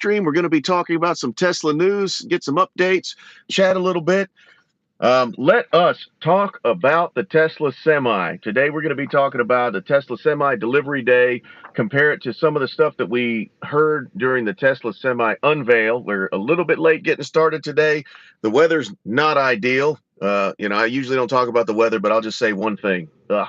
stream. We're going to be talking about some Tesla news, get some updates, chat a little bit. Let us talk about the Tesla Semi. Today we're going to be talking about the Tesla Semi delivery day, compare it to some of the stuff that we heard during the Tesla Semi unveil. We're a little bit late getting started today. The weather's not ideal. I usually don't talk about the weather, but I'll just say one thing. Ugh.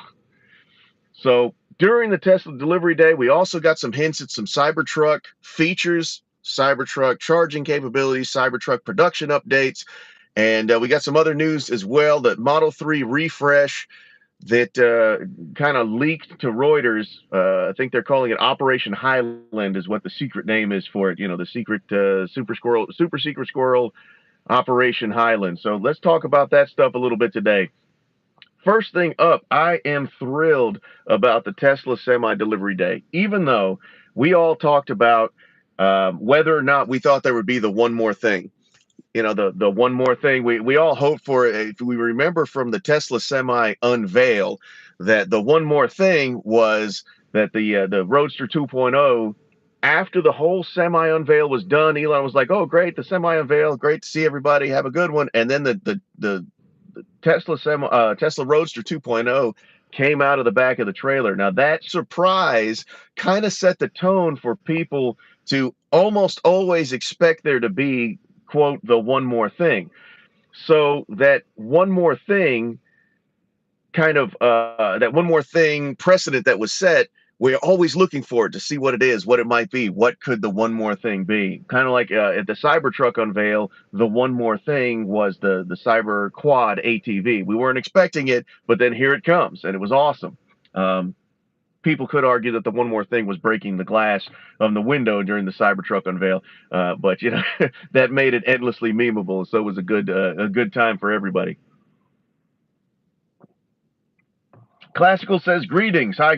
So during the Tesla delivery day, we also got some hints at some Cybertruck features, Cybertruck charging capabilities, Cybertruck production updates, and we got some other news as well. That Model 3 refresh that kind of leaked to Reuters. I think they're calling it Operation Highland is what the secret name is for it. You know, the secret super secret squirrel Operation Highland. So let's talk about that stuff a little bit today. First thing up, I am thrilled about the Tesla Semi delivery day, even though we all talked about whether or not we thought there would be the one more thing. You know, the one more thing we all hoped for. If we remember from the Tesla Semi unveil, that the one more thing was that the Roadster 2.0, after the whole Semi unveil was done, Elon was like, "Oh, great, the Semi unveil, great to see everybody, have a good one." And then the Tesla Roadster 2.0 came out of the back of the trailer. Now that surprise kind of set the tone for people to almost always expect there to be, quote, the one more thing. So that one more thing that one more thing precedent that was set, we're always looking for it to see what it is, what it might be, what could the one more thing be. Kind of like at the Cybertruck unveil, the one more thing was the Cyber Quad ATV. We weren't expecting it, but then here it comes, and it was awesome. People could argue that the one more thing was breaking the glass on the window during the Cybertruck unveil, but that made it endlessly memeable. So it was a good time for everybody. Classical says greetings. Hi,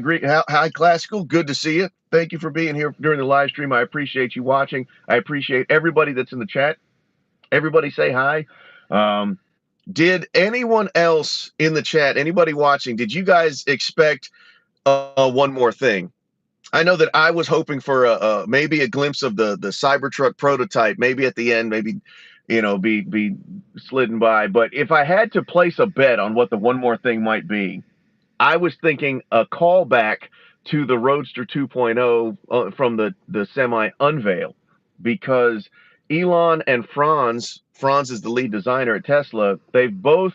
Classical. Good to see you. Thank you for being here during the live stream. I appreciate you watching. I appreciate everybody that's in the chat. Everybody say hi. Did anyone else in the chat, anybody watching, did you guys expect one more thing? I know that I was hoping for maybe a glimpse of the Cybertruck prototype, maybe at the end, maybe be slidden by. But if I had to place a bet on what the one more thing might be, I was thinking a callback to the Roadster 2.0 from the Semi unveil, because Elon and Franz is the lead designer at Tesla. They've both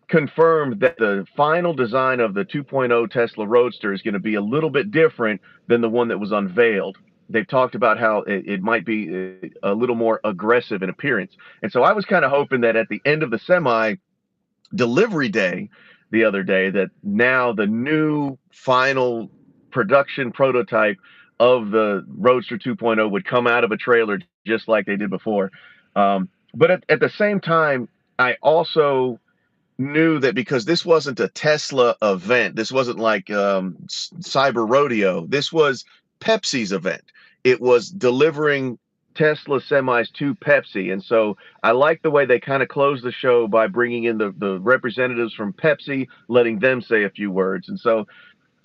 confirmed that the final design of the 2.0 Tesla Roadster is going to be a little bit different than the one that was unveiled. They've talked about how it might be a little more aggressive in appearance. And so I was kind of hoping that at the end of the Semi delivery day the other day, that now the new final production prototype of the Roadster 2.0 would come out of a trailer just like they did before. But at the same time, I also knew that because this wasn't a Tesla event, this wasn't like Cyber Rodeo, this was Pepsi's event. It was delivering Tesla semis to Pepsi. And so I like the way they kind of closed the show by bringing in the representatives from Pepsi, letting them say a few words. And so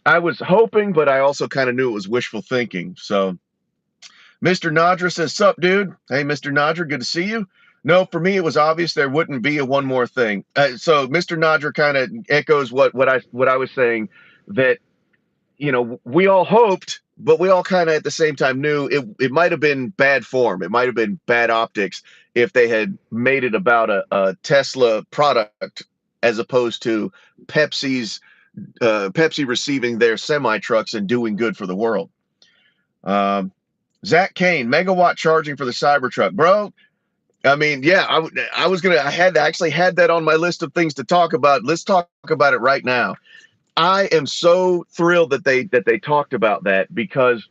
I was hoping, but I also kind of knew it was wishful thinking. So Mr. Nadra says, "Sup, dude?" Hey, Mr. Nadra, good to see you. No, for me, it was obvious there wouldn't be a one more thing. So Mr. Nadra kind of echoes what I was saying, that we all hoped, but we all kind of at the same time knew it might have been bad form. It might have been bad optics if they had made it about a Tesla product as opposed to Pepsi receiving their semi trucks and doing good for the world. Zach Kane, megawatt charging for the Cybertruck, bro. I mean, yeah, I had actually had that on my list of things to talk about. Let's talk about it right now. I am so thrilled that they talked about that, because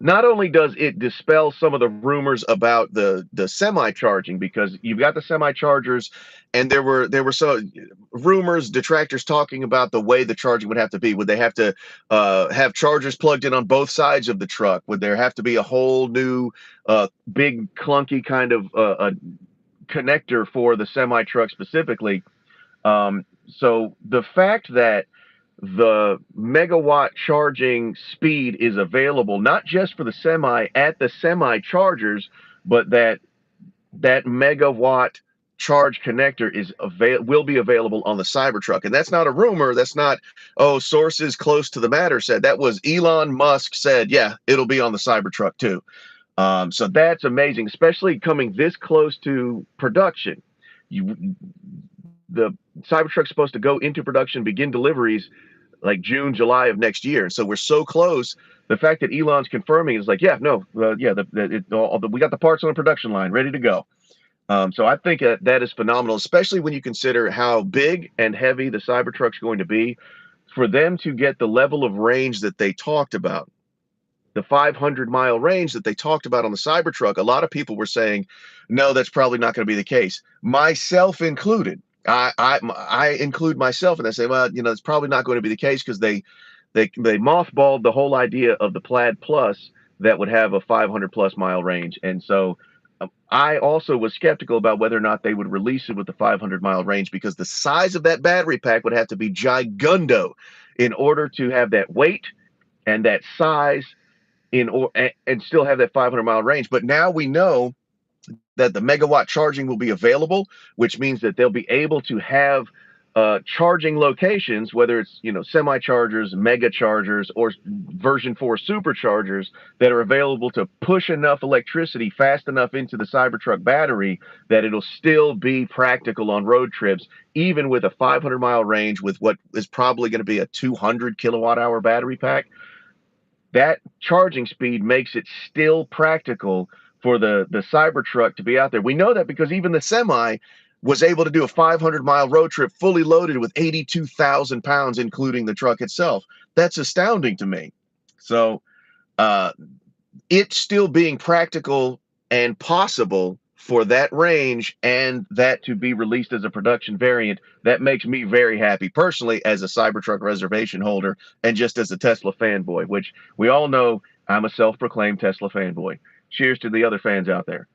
not only does it dispel some of the rumors about the semi charging, because you've got the semi chargers, and there were some rumors, detractors talking about the way the charging would have to be. Would they have to have chargers plugged in on both sides of the truck? Would there have to be a whole new big clunky kind of connector for the semi truck specifically? So the fact that the megawatt charging speed is available not just for the semi at the semi chargers, but that megawatt charge connector will be available on the Cybertruck. And that's not a rumor. That's not, oh, sources close to the matter said. That was Elon Musk said, yeah, it'll be on the Cybertruck too. So that's amazing, especially coming this close to production. The Cybertruck's supposed to go into production, begin deliveries like June, July of next year. So we're so close. The fact that Elon's confirming is like, yeah, no, yeah, we got the parts on the production line ready to go. So I think that is phenomenal, especially when you consider how big and heavy the Cybertruck's going to be. For them to get the level of range that they talked about, the 500-mile range that they talked about on the Cybertruck, a lot of people were saying, no, that's probably not going to be the case, myself included. I include myself, and I say, well, it's probably not going to be the case because they mothballed the whole idea of the Plaid Plus that would have a 500+ mile range, and so I also was skeptical about whether or not they would release it with the 500-mile range because the size of that battery pack would have to be gigundo in order to have that weight and that size and still have that 500-mile range. But now we know that the megawatt charging will be available, which means that they'll be able to have charging locations, whether it's semi chargers, mega chargers, or version 4 superchargers that are available to push enough electricity fast enough into the Cybertruck battery that it'll still be practical on road trips, even with a 500-mile range with what is probably going to be a 200 kilowatt hour battery pack. That charging speed makes it still practical for the Cybertruck to be out there. We know that because even the semi was able to do a 500-mile road trip fully loaded with 82,000 pounds, including the truck itself. That's astounding to me. So it still being practical and possible for that range and that to be released as a production variant, that makes me very happy personally as a Cybertruck reservation holder and just as a Tesla fanboy, which we all know I'm a self-proclaimed Tesla fanboy. Cheers to the other fans out there.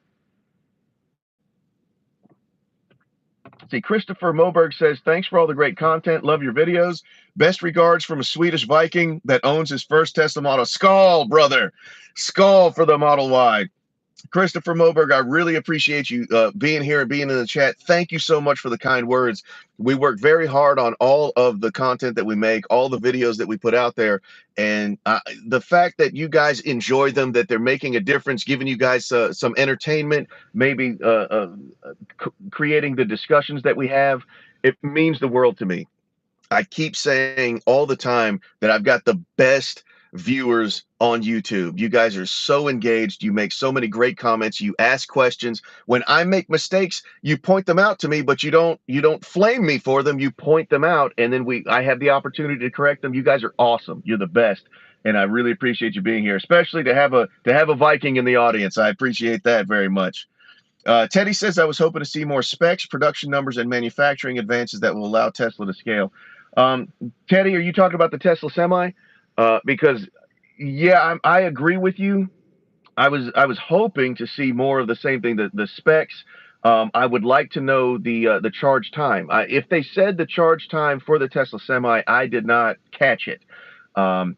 See, Christopher Moberg says, thanks for all the great content. Love your videos. Best regards from a Swedish Viking that owns his first Tesla model. Skål, brother. Skål for the Model Y. Christopher Moberg, I really appreciate you being here and being in the chat. Thank you so much for the kind words. We work very hard on all of the content that we make, all the videos that we put out there. And the fact that you guys enjoy them, that they're making a difference, giving you guys some entertainment, maybe creating the discussions that we have, it means the world to me. I keep saying all the time that I've got the best viewers on YouTube. You guys are so engaged. You make so many great comments. You ask questions. When I make mistakes, you point them out to me, but you don't flame me for them. You point them out, and then I have the opportunity to correct them. You guys are awesome. You're the best, and I really appreciate you being here, especially to have a Viking in the audience. I appreciate that very much. Teddy says, I was hoping to see more specs, production numbers, and manufacturing advances that will allow Tesla to scale. Teddy, are you talking about the Tesla Semi? Because yeah, I agree with you. I was hoping to see more of the same thing, the specs. I would like to know the charge time. If they said the charge time for the Tesla Semi, I did not catch it. So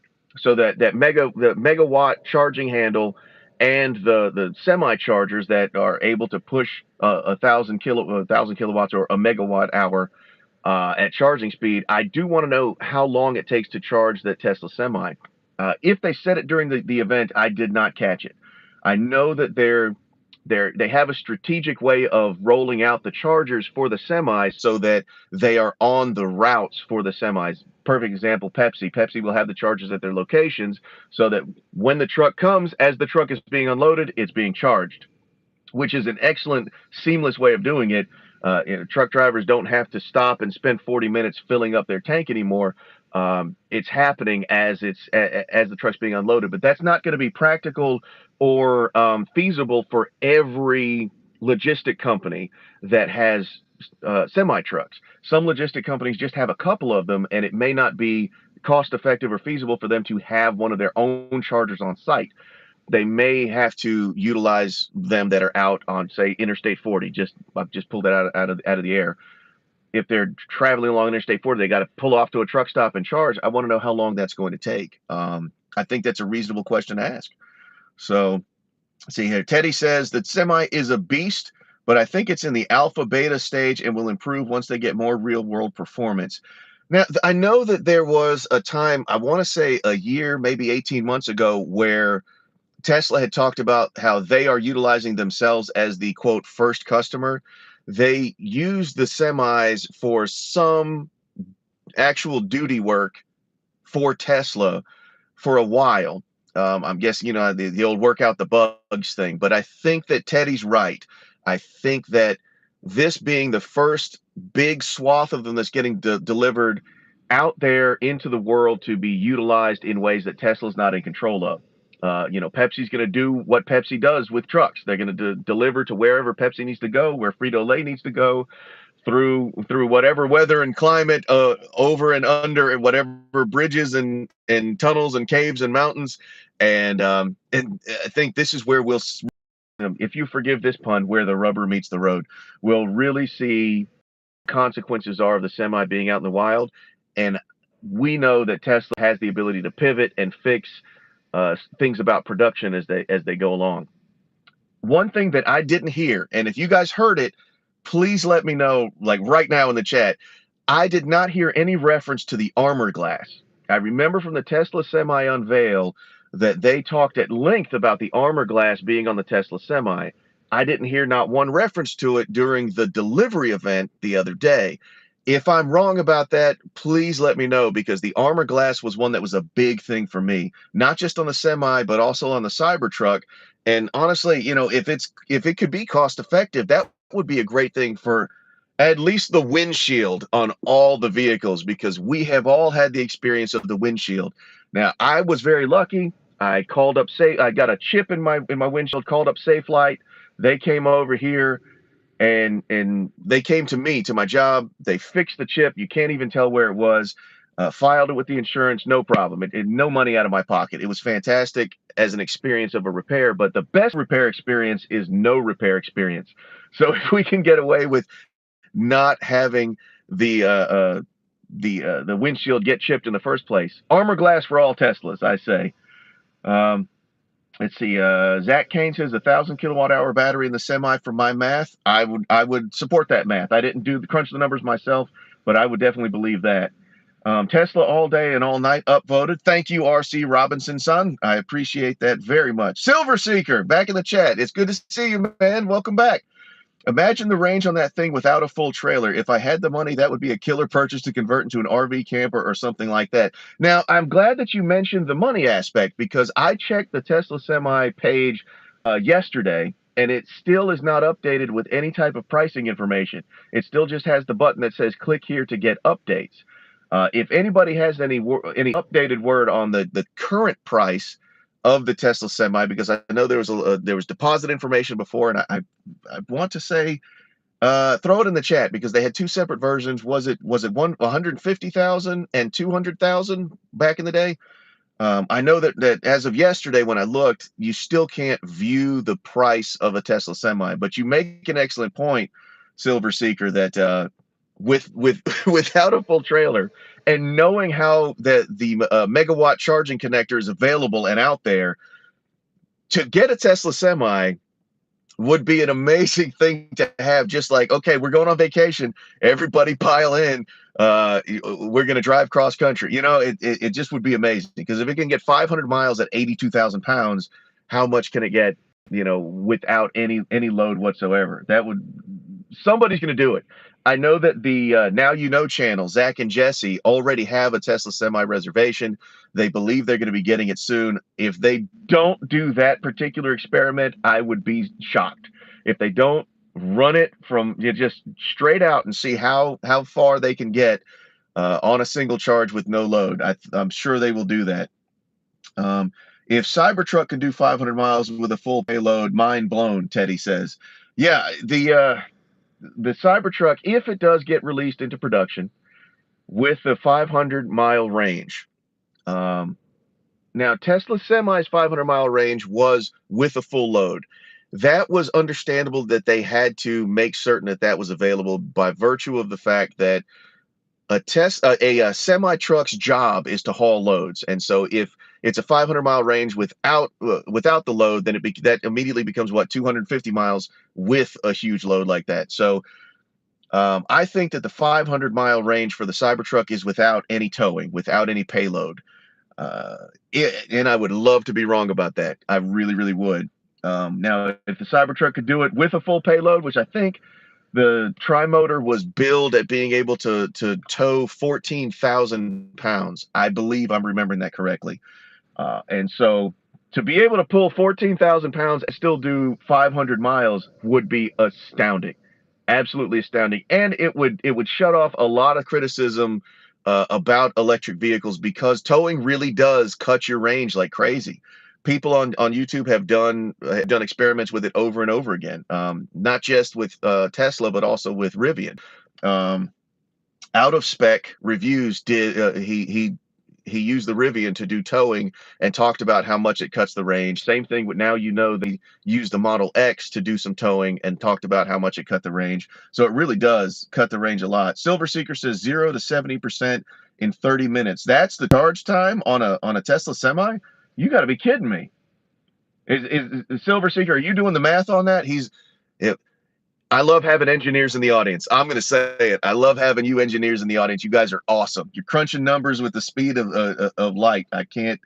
the megawatt charging handle and the semi chargers that are able to push 1,000 kilowatts or a megawatt hour at charging speed. I do want to know how long it takes to charge that Tesla Semi. If they said it during the event, I did not catch it. I know that they have a strategic way of rolling out the chargers for the semis so that they are on the routes for the semis. Perfect example, Pepsi. Pepsi will have the chargers at their locations so that when the truck comes, as the truck is being unloaded, it's being charged, which is an excellent, seamless way of doing it. Truck drivers don't have to stop and spend 40 minutes filling up their tank anymore. It's happening as the truck's being unloaded, but that's not going to be practical or feasible for every logistic company that has semi trucks. Some logistic companies just have a couple of them, and it may not be cost effective or feasible for them to have one of their own chargers on site. They may have to utilize them that are out on, say, Interstate 40. I've just pulled that out of the air. if they're traveling along Interstate 40, they got to pull off to a truck stop and charge. I want to know how long that's going to take. I think that's a reasonable question to ask. So, see here, Teddy says that Semi is a beast, but I think it's in the alpha beta stage and will improve once they get more real world performance. Now, I know that there was a time, I want to say a year, maybe 18 months ago, where Tesla had talked about how they are utilizing themselves as the quote first customer. They use the semis for some actual duty work for Tesla for a while. I'm guessing, the old work out the bugs thing, but I think that Teddy's right. I think that this being the first big swath of them that's getting delivered out there into the world to be utilized in ways that Tesla's not in control of. Pepsi's going to do what Pepsi does with trucks. They're going to deliver to wherever Pepsi needs to go, where Frito-Lay needs to go, through whatever weather and climate, over and under and whatever bridges and tunnels and caves and mountains, and I think this is where we'll, if you forgive this pun, where the rubber meets the road. We'll really see consequences are of the Semi being out in the wild, and we know that Tesla has the ability to pivot and fix things about production as they go along. One thing that I didn't hear, and if you guys heard it, please let me know, like right now in the chat. I did not hear any reference to the armor glass. I remember from the Tesla Semi unveil that they talked at length about the armor glass being on the Tesla Semi. I didn't hear not one reference to it during the delivery event the other day. If I'm wrong about that, please let me know, because the armor glass was one that was a big thing for me, not just on the Semi, but also on the Cybertruck. And honestly, if it could be cost effective, that would be a great thing for at least the windshield on all the vehicles, because we have all had the experience of the windshield. Now, I was very lucky. I called up I got a chip in my windshield, called up Safelite. They came over here and they came to me, to my job. They fixed the chip. You can't even tell where it was. Filed it with the insurance, no problem. No money out of my pocket. It was fantastic as an experience of a repair, but the best repair experience is no repair experience. So if we can get away with not having the windshield get chipped in the first place, armor glass for all Teslas, I say. Let's see. Zach Kane says 1,000 kilowatt hour battery in the Semi for my math. I would support that math. I didn't crunch the numbers myself, but I would definitely believe that. Tesla all day and all night upvoted. Thank you, RC Robinson, son. I appreciate that very much. Silver Seeker back in the chat. It's good to see you, man. Welcome back. Imagine the range on that thing without a full trailer. If I had the money, that would be a killer purchase to convert into an RV camper or something like that. Now, I'm glad that you mentioned the money aspect, because I checked the Tesla Semi page yesterday, and it still is not updated with any type of pricing information. It still just has the button that says click here to get updates. If anybody has any updated word on the current price of the Tesla Semi, because I know there was deposit information before, and I want to say throw it in the chat, because they had two separate versions. Was it 150,000 and 200,000 back in the day? I know that as of yesterday when I looked, you still can't view the price of a Tesla Semi, but you make an excellent point, Silver Seeker, that without a full trailer, and knowing how the megawatt charging connector is available and out there, to get a Tesla Semi would be an amazing thing to have. Just like, okay, we're going on vacation, everybody pile in, we're going to drive cross country. It just would be amazing, because if it can get 500 miles at 82,000 pounds, how much can it get, without any load whatsoever? Somebody's going to do it. I know that the Now You Know channel, Zach and Jesse, already have a Tesla Semi reservation. They believe they're going to be getting it soon. If they don't do that particular experiment, I would be shocked. If they don't run it from just straight out and see how far they can get on a single charge with no load, I'm sure they will do that. If Cybertruck can do 500 miles with a full payload, mind blown, Teddy says. Yeah, the Cybertruck, if it does get released into production with a 500-mile range. Now, Tesla Semi's 500-mile range was with a full load. that was understandable that they had to make certain that that was available by virtue of the fact that a semi truck's job is to haul loads, and so if it's a 500-mile range without the load, then that immediately becomes what, 250 miles with a huge load like that. So I think that the 500-mile range for the Cybertruck is without any towing, without any payload. And I would love to be wrong about that. I really, really would. Now, if the Cybertruck could do it with a full payload, which I think the Trimotor was billed at being able to tow 14,000 pounds. I believe I'm remembering that correctly. And so to be able to pull 14,000 pounds and still do 500 miles would be astounding, absolutely astounding. And it would shut off a lot of criticism about electric vehicles, because towing really does cut your range like crazy. People on YouTube have done experiments with it over and over again, not just with Tesla, but also with Rivian. Out of Spec Reviews did he used the Rivian to do towing and talked about how much it cuts the range. Same thing with Now You Know, they used the Model X to do some towing and talked about how much it cut the range. So it really does cut the range a lot. Silver Seeker says 0 to 70% in 30 minutes. That's the charge time on a Tesla Semi? You got to be kidding me. Is Silver Seeker, are you doing the math on that? I love having engineers in the audience. I'm going to say it. I love having you engineers in the audience. You guys are awesome. You're crunching numbers with the speed of light. I can't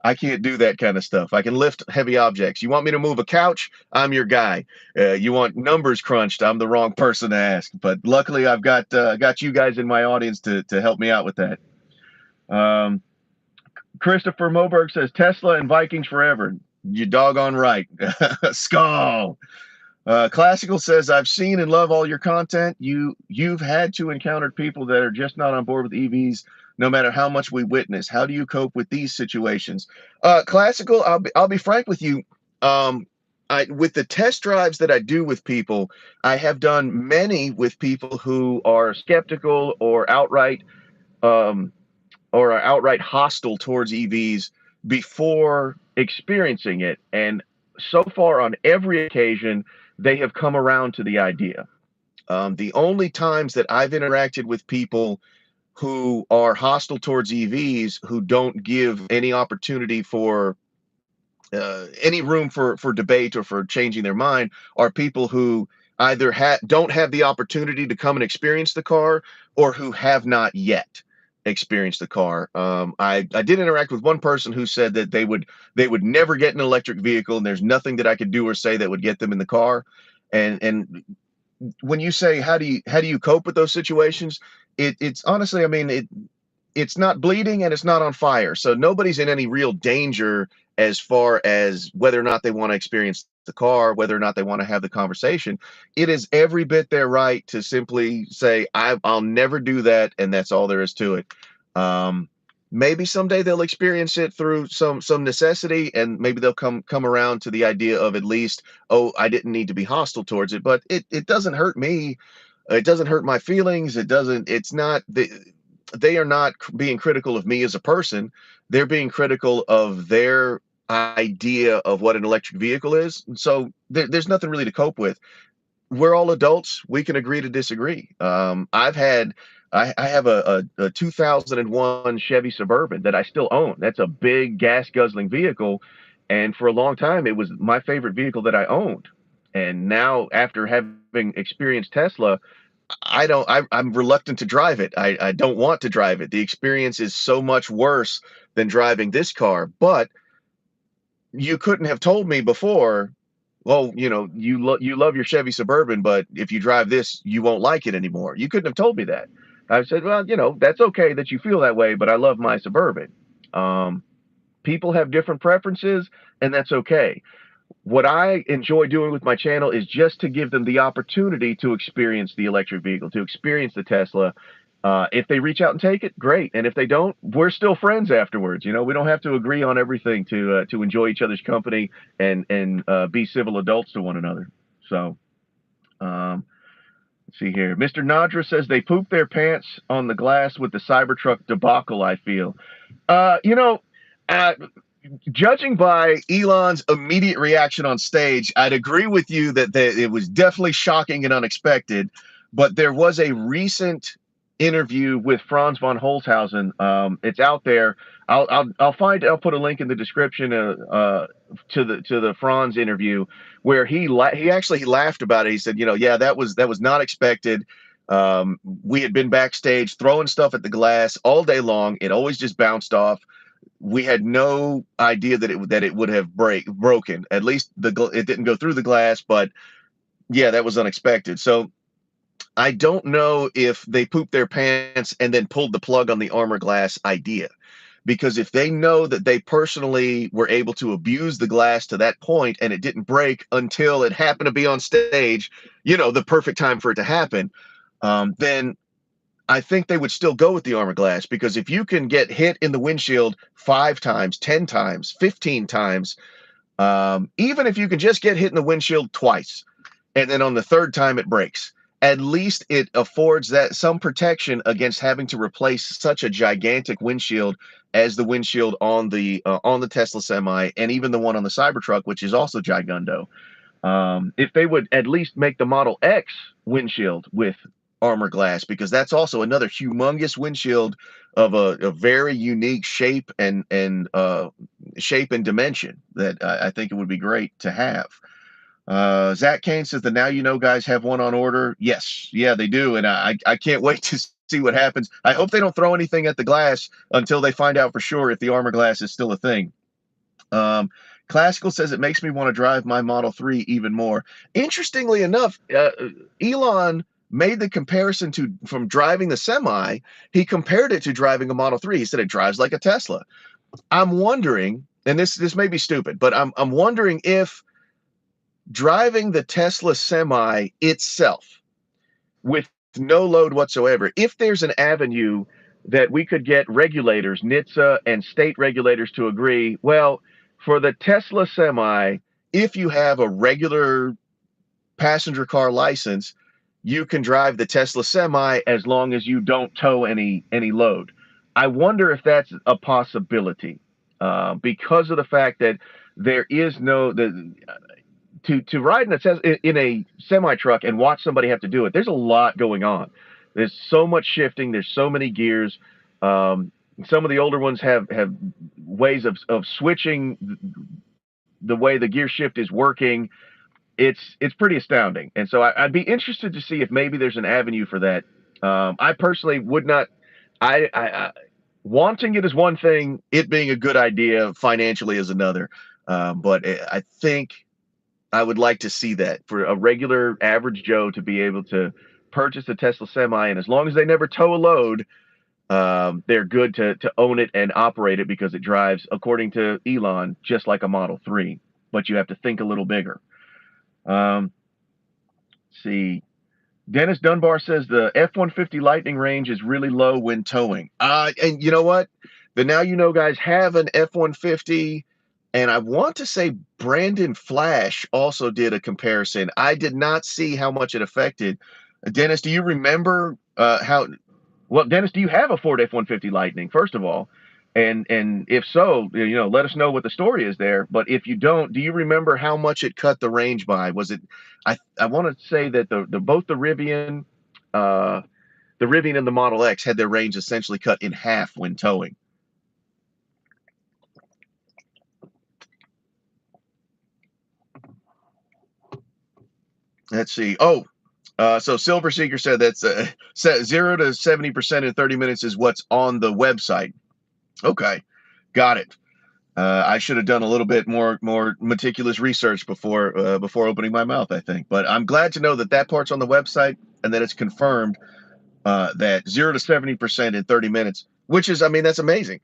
I can't do that kind of stuff. I can lift heavy objects. You want me to move a couch? I'm your guy. You want numbers crunched? I'm the wrong person to ask. But luckily, I've got you guys in my audience to help me out with that. Christopher Moberg says Tesla and Vikings forever. You doggone right. Skull. Classical says, I've seen and love all your content. You've had to encounter people that are just not on board with EVs, no matter how much we witness. How do you cope with these situations? Classical, I'll be frank with you. With the test drives that I do with people, I have done many with people who are skeptical or outright hostile towards EVs before experiencing it. And so far, on every occasion, they have come around to the idea. The only times that I've interacted with people who are hostile towards EVs, who don't give any opportunity for any room for debate or for changing their mind, are people who either don't have the opportunity to come and experience the car, or who have not yet experienced the car. I did interact with one person who said that they would never get an electric vehicle, and there's nothing that I could do or say that would get them in the car. And when you say how do you cope with those situations, it's honestly, I mean, it's not bleeding and it's not on fire, so nobody's in any real danger as far as whether or not they want to experience the car, whether or not they want to have the conversation. It is every bit their right to simply say, I'll never do that, and that's all there is to it. Maybe someday they'll experience it through some necessity, and maybe they'll come around to the idea of, at least, oh, I didn't need to be hostile towards it. But it doesn't hurt me. It doesn't hurt my feelings. It's not they are not being critical of me as a person. They're being critical of their idea of what an electric vehicle is. So there's nothing really to cope with. We're all adults. We can agree to disagree. I have a 2001 Chevy Suburban that I still own. That's a big gas guzzling vehicle. And for a long time, it was my favorite vehicle that I owned. And now, after having experienced Tesla, I'm reluctant to drive it. I don't want to drive it. The experience is so much worse than driving this car. But you couldn't have told me before, well, you love your Chevy Suburban, but if you drive this, you won't like it anymore. You couldn't have told me that. I said, well, that's okay that you feel that way, but I love my Suburban. People have different preferences, and that's okay. What I enjoy doing with my channel is just to give them the opportunity to experience the electric vehicle, to experience the Tesla. If they reach out and take it, great. And if they don't, we're still friends afterwards. We don't have to agree on everything to enjoy each other's company and be civil adults to one another. So, let's see here. Mr. Nadra says they poop their pants on the glass with the Cybertruck debacle, I feel. judging by Elon's immediate reaction on stage, I'd agree with you that it was definitely shocking and unexpected. But there was a recent interview with Franz von Holzhausen. It's out there. I'll put a link in the description to the Franz interview where he actually laughed about it. He said, yeah, that was not expected. We had been backstage throwing stuff at the glass all day long. It always just bounced off. We had no idea that it would have broken. At least it didn't go through the glass, but yeah, that was unexpected. So I don't know if they pooped their pants and then pulled the plug on the armor glass idea, because if they know that they personally were able to abuse the glass to that point and it didn't break until it happened to be on stage, the perfect time for it to happen, then I think they would still go with the armor glass, because if you can get hit in the windshield 5 times, 10 times, 15 times, even if you can just get hit in the windshield twice, and then on the third time it breaks, at least it affords that some protection against having to replace such a gigantic windshield as the windshield on the Tesla Semi, and even the one on the Cybertruck, which is also gigundo. If they would at least make the Model X windshield with armor glass, because that's also another humongous windshield of a very unique shape and dimension that I think it would be great to have. Zach Kane says the Now You Know guys have one on order. Yes, yeah, they do, and I can't wait to see what happens. I hope they don't throw anything at the glass until they find out for sure if the armor glass is still a thing. Classical says it makes me want to drive my Model 3 even more. Interestingly enough, Elon made the comparison from driving the Semi. He compared it to driving a Model 3. He said it drives like a Tesla. I'm wondering, and this may be stupid, but I'm wondering if driving the Tesla Semi itself with no load whatsoever, if there's an avenue that we could get regulators, NHTSA and state regulators, to agree, well, for the Tesla Semi, if you have a regular passenger car license, you can drive the Tesla Semi as long as you don't tow any load. I wonder if that's a possibility, because of the fact that there is to ride in a semi truck and watch somebody have to do it. There's a lot going on. There's so much shifting. There's so many gears. Some of the older ones have ways of switching the way the gear shift is working. It's pretty astounding. And so I'd be interested to see if maybe there's an avenue for that. I personally would not. Wanting it is one thing. It being a good idea financially is another. But I think I would like to see that for a regular average Joe to be able to purchase a Tesla Semi, and as long as they never tow a load, they're good to own it and operate it, because it drives, according to Elon, just like a Model 3, but you have to think a little bigger. See, Dennis Dunbar says the F-150 Lightning range is really low when towing. And you know what? The Now You Know guys have an F-150, and I want to say Brandon Flash also did a comparison. I did not see how much it affected. Dennis, do you remember how? Well, Dennis, do you have a Ford F-150 Lightning, first of all? And if so, let us know what the story is there. But if you don't, do you remember how much it cut the range by? Was it? I want to say that both the Rivian and the Model X had their range essentially cut in half when towing. Let's see. Oh, so Silver Seeker said that's 0 to 70% in 30 minutes is what's on the website. Okay, got it. I should have done a little bit more meticulous research before opening my mouth, I think. But I'm glad to know that part's on the website and that it's confirmed that 0 to 70% in 30 minutes, which is, I mean, that's amazing.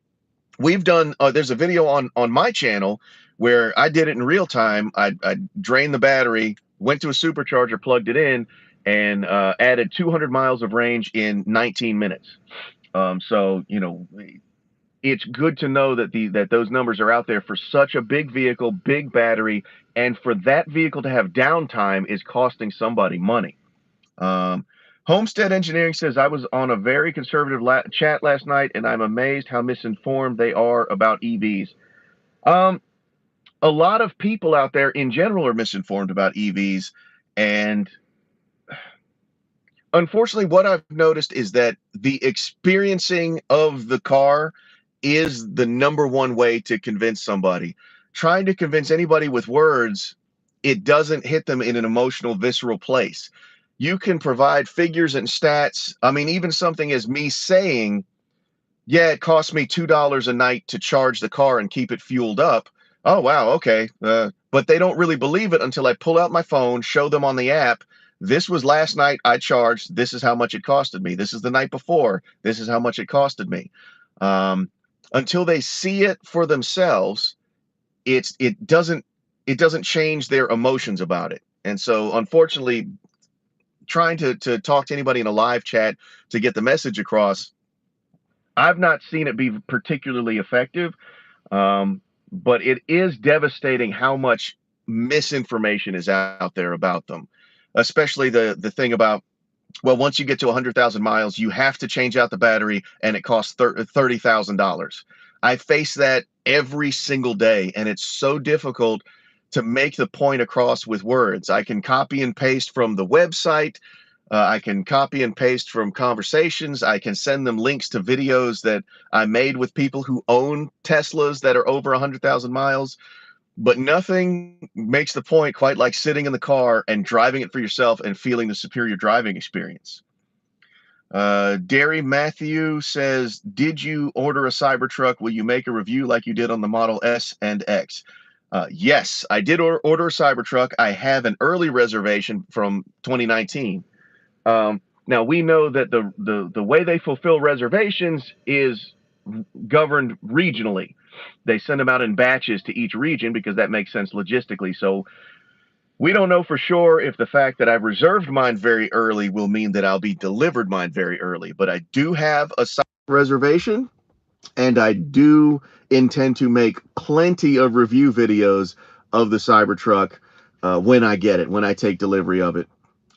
We've done, there's a video on my channel where I did it in real time. I drained the battery, went to a supercharger, plugged it in, and added 200 miles of range in 19 minutes. So, it's good to know that those numbers are out there for such a big vehicle, big battery, and for that vehicle to have downtime is costing somebody money. Homestead Engineering says, I was on a very conservative chat last night, and I'm amazed how misinformed they are about EVs. Um, a lot of people out there in general are misinformed about EVs, and unfortunately, what I've noticed is that the experiencing of the car is the number one way to convince somebody. Trying to convince anybody with words, it doesn't hit them in an emotional, visceral place. You can provide figures and stats. I mean, even something as me saying, yeah, it costs me $2 a night to charge the car and keep it fueled up. Oh, wow, okay. But they don't really believe it until I pull out my phone, show them on the app. This was last night I charged. This is how much it costed me. This is the night before. This is how much it costed me. Um, until they see it for themselves, it doesn't change their emotions about it. And so, unfortunately, trying to talk to anybody in a live chat to get the message across, I've not seen it be particularly effective. But it is devastating how much misinformation is out there about them, especially the thing about, well, once you get to 100,000 miles, you have to change out the battery and it costs $30,000. I face that every single day, and it's so difficult to make the point across with words. I can copy and paste from the website. I can copy and paste from conversations. I can send them links to videos that I made with people who own Teslas that are over 100,000 miles. But nothing makes the point quite like sitting in the car and driving it for yourself and feeling the superior driving experience. Derry Matthew says, did you order a Cybertruck? Will you make a review like you did on the Model S and X? Yes, I did order a Cybertruck. I have an early reservation from 2019. Now we know that the way they fulfill reservations is governed regionally. They send them out in batches to each region because that makes sense logistically. So we don't know for sure if the fact that I've reserved mine very early will mean that I'll be delivered mine very early. But I do have a reservation, and I do intend to make plenty of review videos of the Cybertruck when I get it, when I take delivery of it.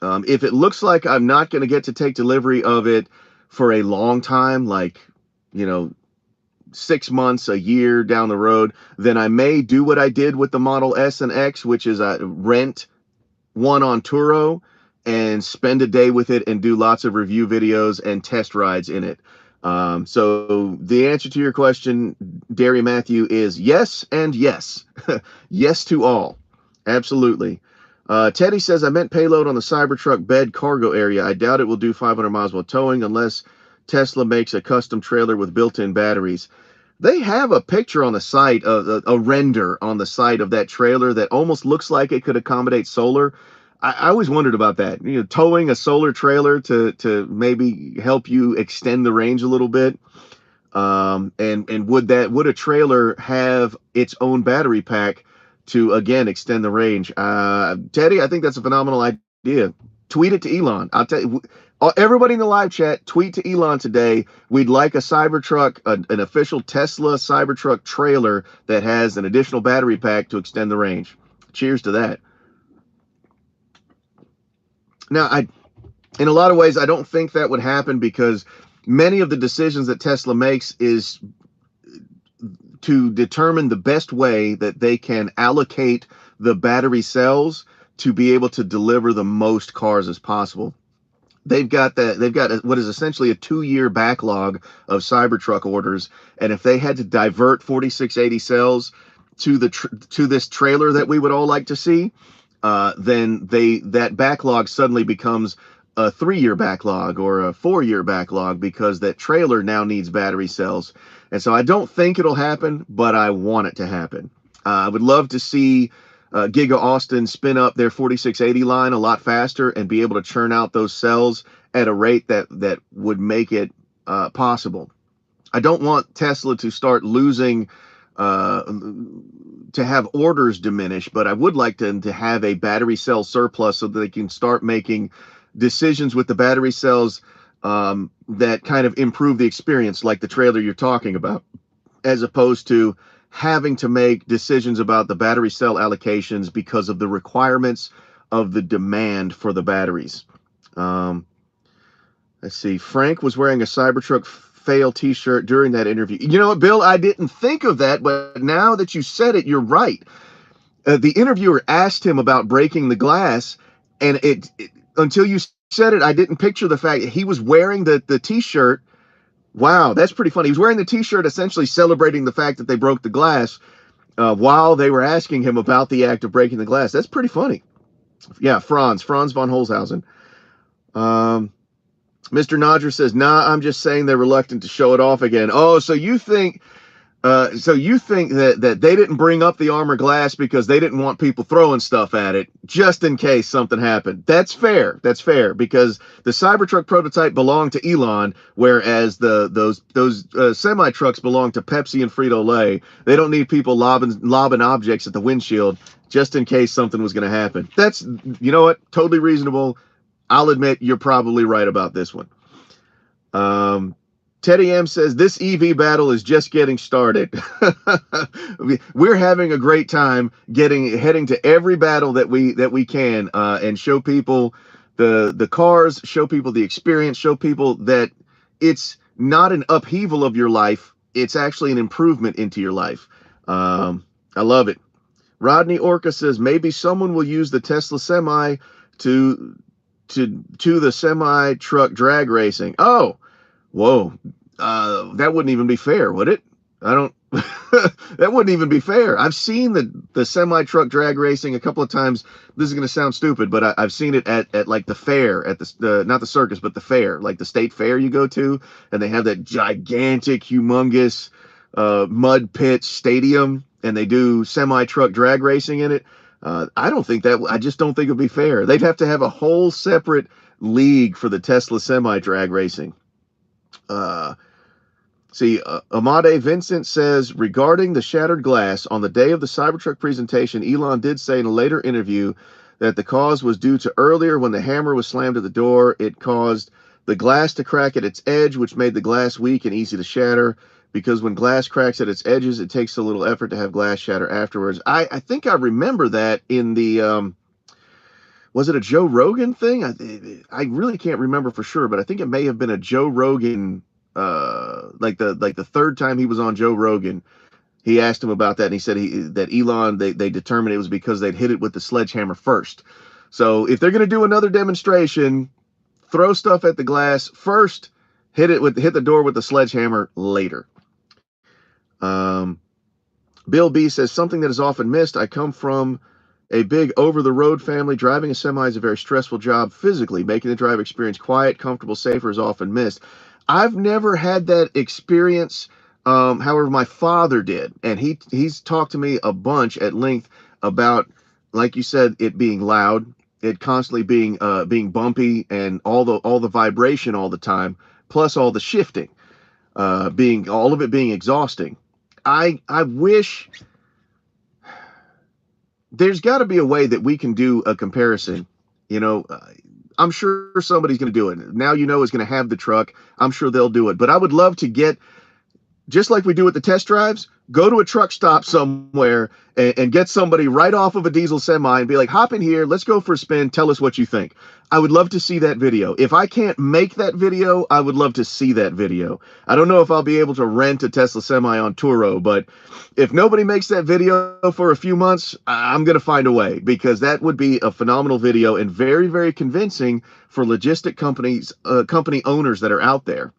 If it looks like I'm not going to get to take delivery of it for a long time, like, 6 months, a year down the road, then I may do what I did with the Model S and X, which is rent one on Turo and spend a day with it and do lots of review videos and test rides in it. So the answer to your question, Derry Matthew, is yes and yes. Yes to all. Absolutely. Teddy says, I meant payload on the Cybertruck bed cargo area. I doubt it will do 500 miles while towing unless Tesla makes a custom trailer with built-in batteries. They have a picture on the site, a render on the site of that trailer that almost looks like it could accommodate solar. I always wondered about that. Towing a solar trailer to maybe help you extend the range a little bit. And would a trailer have its own battery pack to, again, extend the range? Teddy, I think that's a phenomenal idea. Tweet it to Elon. I'll tell you, everybody in the live chat, tweet to Elon today. We'd like a Cybertruck, an official Tesla Cybertruck trailer that has an additional battery pack to extend the range. Cheers to that. Now, in a lot of ways, I don't think that would happen because many of the decisions that Tesla makes is to determine the best way that they can allocate the battery cells to be able to deliver the most cars as possible. They've got what is essentially a 2-year backlog of Cybertruck orders, and if they had to divert 4680 cells to this trailer that we would all like to see, then that backlog suddenly becomes a 3-year backlog or a 4-year backlog because that trailer now needs battery cells. And so I don't think it'll happen, but I want it to happen. I would love to see Giga Austin spin up their 4680 line a lot faster and be able to churn out those cells at a rate that would make it possible. I don't want Tesla to start losing, to have orders diminish, but I would like them to have a battery cell surplus so that they can start making decisions with the battery cells that kind of improve the experience, like the trailer you're talking about, as opposed to having to make decisions about the battery cell allocations because of the requirements of the demand for the batteries. Let's see. Frank was wearing a Cybertruck fail t-shirt during that interview. You know what, Bill? I didn't think of that, but now that you said it, you're right. The interviewer asked him about breaking the glass, and until you said it, I didn't picture the fact that he was wearing the t-shirt. Wow, that's pretty funny. He was wearing the t-shirt essentially celebrating the fact that they broke the glass while they were asking him about the act of breaking the glass. That's pretty funny. Yeah, Franz von Holzhausen. Mr. Nodger says, nah, I'm just saying they're reluctant to show it off again. Oh, so you think that they didn't bring up the armor glass because they didn't want people throwing stuff at it just in case something happened. That's fair. That's fair, because the Cybertruck prototype belonged to Elon, whereas those semi trucks belong to Pepsi and Frito-Lay. They don't need people lobbing objects at the windshield just in case something was going to happen. That's, you know what, totally reasonable. I'll admit you're probably right about this one. Teddy M says, this EV battle is just getting started. We're having a great time heading to every battle that we can, and show people the cars, show people the experience, show people that it's not an upheaval of your life. It's actually an improvement into your life. I love it. Rodney Orca says, maybe someone will use the Tesla Semi to the semi truck drag racing. Oh, whoa. That wouldn't even be fair, would it? I don't, that wouldn't even be fair. I've seen the semi truck drag racing a couple of times. This is going to sound stupid, but I've seen it at like the fair, at the not the circus, but the fair, like the state fair you go to, and they have that gigantic, humongous, mud pit stadium, and they do semi truck drag racing in it. I just don't think it'd be fair. They'd have to have a whole separate league for the Tesla semi drag racing. Amade Vincent says, regarding the shattered glass, on the day of the Cybertruck presentation, Elon did say in a later interview that the cause was due to earlier when the hammer was slammed at the door. It caused the glass to crack at its edge, which made the glass weak and easy to shatter. Because when glass cracks at its edges, it takes a little effort to have glass shatter afterwards. I think I remember that in the, was it a Joe Rogan thing? I really can't remember for sure, but I think it may have been a Joe Rogan, like the third time he was on Joe Rogan. He asked him about that, and he said that Elon, they determined it was because they'd hit it with the sledgehammer first. So if they're going to do another demonstration, throw stuff at the glass first, hit the door with the sledgehammer later. Bill B says, something that is often missed. I come from a big over-the-road family. Driving a semi is a very stressful job physically. Making the drive experience quiet, comfortable, safer is often missed. I've never had that experience. However, my father did, and he's talked to me a bunch at length about, like you said, it being loud, it constantly being bumpy, and all the vibration all the time, plus all the shifting, all of it being exhausting. I wish there's got to be a way that we can do a comparison. You know, I'm sure somebody's going to do it. Now you know is going to have the truck. I'm sure they'll do it. But I would love to get, just like we do at the test drives, go to a truck stop somewhere and get somebody right off of a diesel semi and be like, hop in here, let's go for a spin, tell us what you think. I would love to see that video. If I can't make that video, I would love to see that video. I don't know if I'll be able to rent a Tesla semi on Turo, but if nobody makes that video for a few months, I'm going to find a way, because that would be a phenomenal video and very, very convincing for logistic company owners that are out there.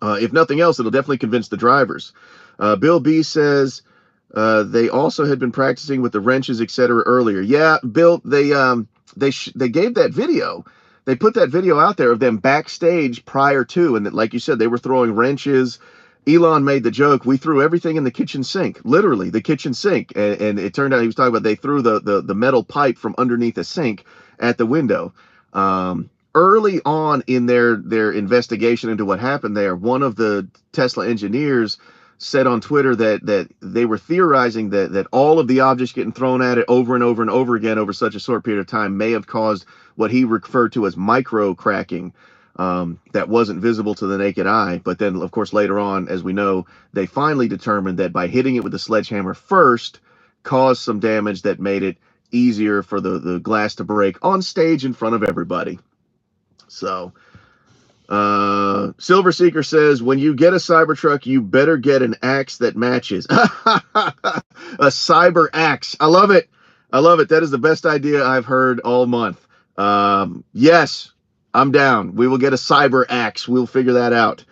If nothing else, it'll definitely convince the drivers. Bill B says they also had been practicing with the wrenches, etc. earlier. Yeah, Bill, they gave that video. They put that video out there of them backstage prior to, and like you said, they were throwing wrenches. Elon made the joke, we threw everything in the kitchen sink, literally the kitchen sink. And it turned out he was talking about they threw the metal pipe from underneath a sink at the window. Early on in their investigation into what happened there, one of the Tesla engineers said on Twitter that they were theorizing that all of the objects getting thrown at it over and over and over again over such a short period of time may have caused what he referred to as micro cracking, that wasn't visible to the naked eye. But then, of course, later on, as we know, they finally determined that by hitting it with the sledgehammer first caused some damage that made it easier for the glass to break on stage in front of everybody. So Silver Seeker says, when you get a Cybertruck, you better get an axe that matches. A cyber axe. I love it. I love it. That is the best idea I've heard all month. Yes, I'm down. We will get a cyber axe. We'll figure that out.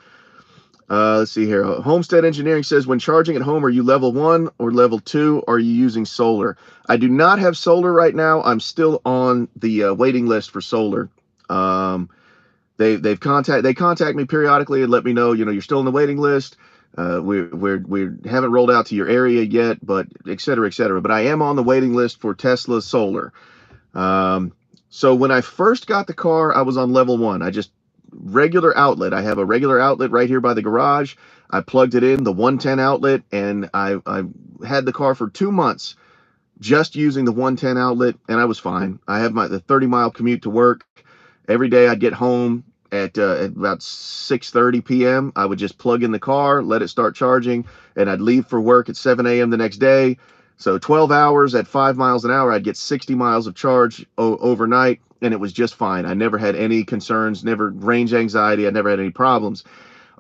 Let's see here. Homestead Engineering says, when charging at home, are you level 1 or level 2? Or are you using solar? I do not have solar right now. I'm still on the waiting list for solar. They contact me periodically and let me know, you're still on the waiting list. We haven't rolled out to your area yet, but et cetera, et cetera. But I am on the waiting list for Tesla solar. So when I first got the car, I was on level 1. I just regular outlet. I have a regular outlet right here by the garage. I plugged it in, the 110 outlet, and I had the car for 2 months just using the 110 outlet, and I was fine. I have the 30-mile commute to work. Every day I'd get home at about 6:30 p.m. I would just plug in the car, let it start charging, and I'd leave for work at 7 a.m. the next day. So 12 hours at 5 miles an hour, I'd get 60 miles of charge overnight, and it was just fine. I never had any concerns, never range anxiety. I never had any problems.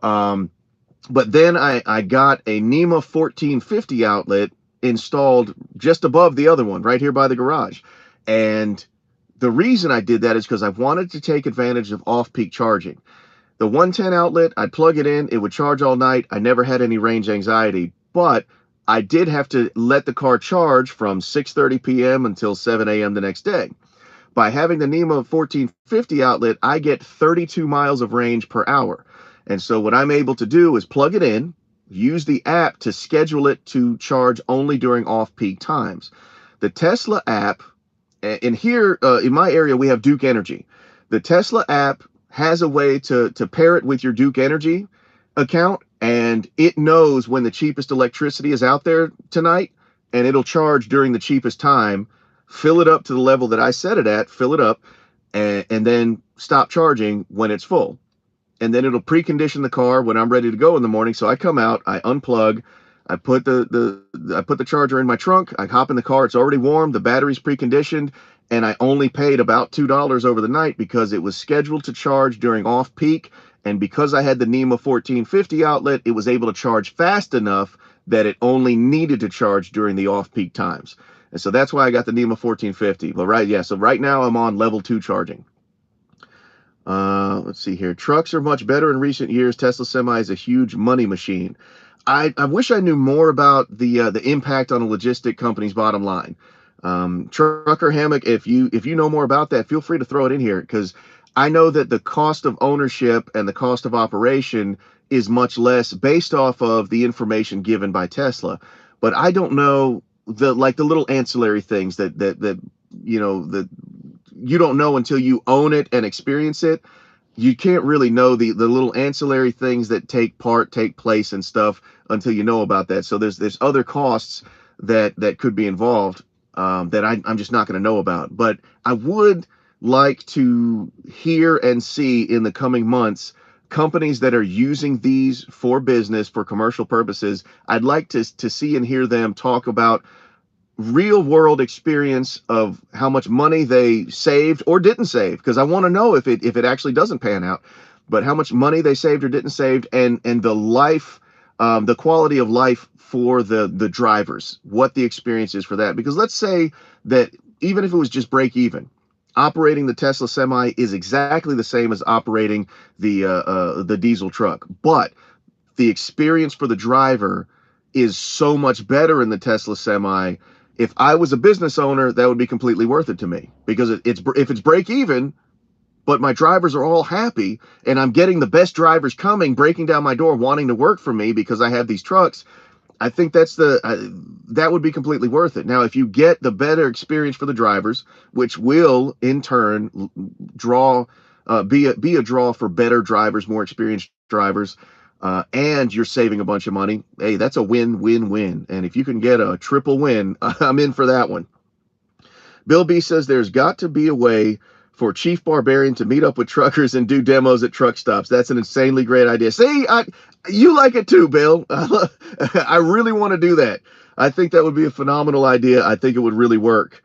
But then I got a NEMA 1450 outlet installed just above the other one, right here by the garage. And the reason I did that is because I wanted to take advantage of off-peak charging. The 110 outlet, I'd plug it in, it would charge all night. I never had any range anxiety, but I did have to let the car charge from 6:30 p.m. until 7 a.m. the next day. By having the NEMA 1450 outlet, I get 32 miles of range per hour. And so what I'm able to do is plug it in, use the app to schedule it to charge only during off-peak times. The Tesla app, and here in my area, we have Duke Energy. The Tesla app has a way to pair it with your Duke Energy account, and it knows when the cheapest electricity is out there tonight, and it'll charge during the cheapest time, fill it up to the level that I set it at, fill it up, and then stop charging when it's full. And then it'll precondition the car when I'm ready to go in the morning. So I come out, I unplug, I put the charger in my trunk, I hop in the car, it's already warm, the battery's preconditioned, and I only paid about $2 over the night because it was scheduled to charge during off-peak, and because I had the NEMA 1450 outlet, it was able to charge fast enough that it only needed to charge during the off-peak times. And so that's why I got the NEMA 1450. But so right now I'm on level 2 charging. Let's see here. Trucks are much better in recent years. Tesla Semi is a huge money machine. I wish I knew more about the impact on a logistic company's bottom line. Trucker Hammock, if you know more about that, feel free to throw it in here, because I know that the cost of ownership and the cost of operation is much less based off of the information given by Tesla. But I don't know the little ancillary things that you don't know until you own it and experience it. You can't really know the little ancillary things that take place and stuff until you know about that. So there's other costs that could be involved that I'm just not going to know about. But I would like to hear and see in the coming months companies that are using these for business, for commercial purposes. I'd like to see and hear them talk about real world experience of how much money they saved or didn't save, because I want to know if it actually doesn't pan out, but how much money they saved or didn't save, and the quality of life for the drivers, what the experience is for that. Because let's say that even if it was just break even, operating the Tesla Semi is exactly the same as operating the diesel truck, but the experience for the driver is so much better in the Tesla Semi. If I was a business owner, that would be completely worth it to me, because if it's break even, but my drivers are all happy and I'm getting the best drivers coming, breaking down my door, wanting to work for me because I have these trucks, I think that would be completely worth it. Now, if you get the better experience for the drivers, which will in turn be a draw for better drivers, more experienced drivers, and you're saving a bunch of money, hey, that's a win-win-win. And if you can get a triple win, I'm in for that one. Bill B says there's got to be a way for Chief Barbarian to meet up with truckers and do demos at truck stops. That's an insanely great idea. See, you like it too, Bill. I really want to do that. I think that would be a phenomenal idea. I think it would really work.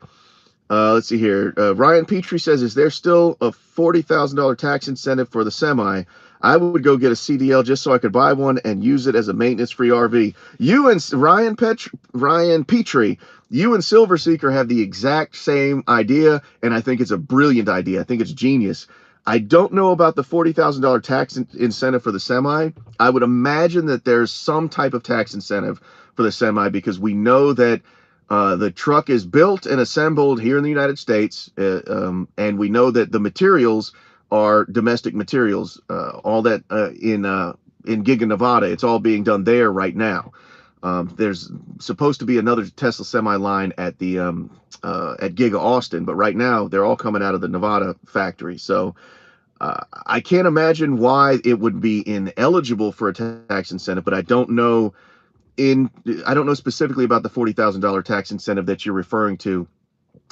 Let's see here. Ryan Petrie says, is there still a $40,000 tax incentive for the semi? I would go get a CDL just so I could buy one and use it as a maintenance-free RV. You and Ryan Petrie, you and Silver Seeker have the exact same idea, and I think it's a brilliant idea. I think it's genius. I don't know about the $40,000 tax incentive for the semi. I would imagine that there's some type of tax incentive for the semi because we know that the truck is built and assembled here in the United States, and we know that the materials are domestic materials. All that in Giga, Nevada, it's all being done there right now. There's supposed to be another Tesla semi line at the at Giga Austin, but right now they're all coming out of the Nevada factory. So I can't imagine why it would be ineligible for a tax incentive, but I don't know specifically about the $40,000 tax incentive that you're referring to.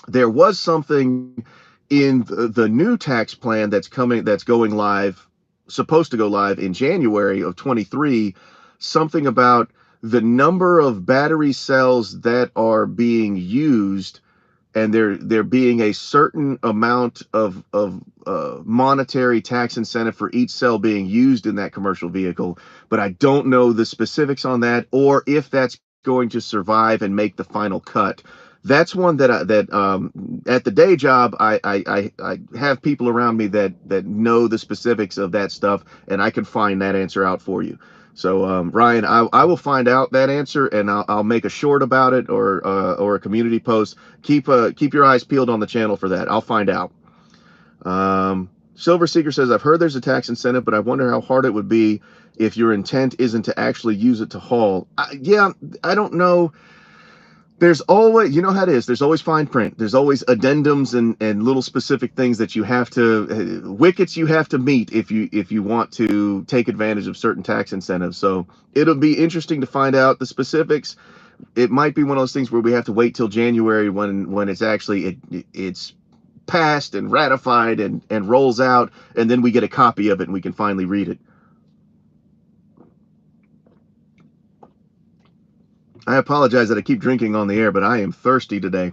There was something in the new tax plan that's going live, supposed to go live in January of 23, something about the number of battery cells that are being used, and there being a certain amount of monetary tax incentive for each cell being used in that commercial vehicle. But I don't know the specifics on that, or if that's going to survive and make the final cut. That's one that at the day job, I have people around me that know the specifics of that stuff, and I can find that answer out for you. So Ryan, I will find out that answer, and I'll make a short about it, or a community post. Keep your eyes peeled on the channel for that. I'll find out. Silver Seeker says, I've heard there's a tax incentive, but I wonder how hard it would be if your intent isn't to actually use it to haul. Yeah, I don't know. There's always, you know how it is, there's always fine print. There's always addendums and little specific things that you have to, wickets you have to meet if you want to take advantage of certain tax incentives. So it'll be interesting to find out the specifics. It might be one of those things where we have to wait till January when it's actually, it's passed and ratified and rolls out, and then we get a copy of it and we can finally read it. I apologize that I keep drinking on the air, but I am thirsty today.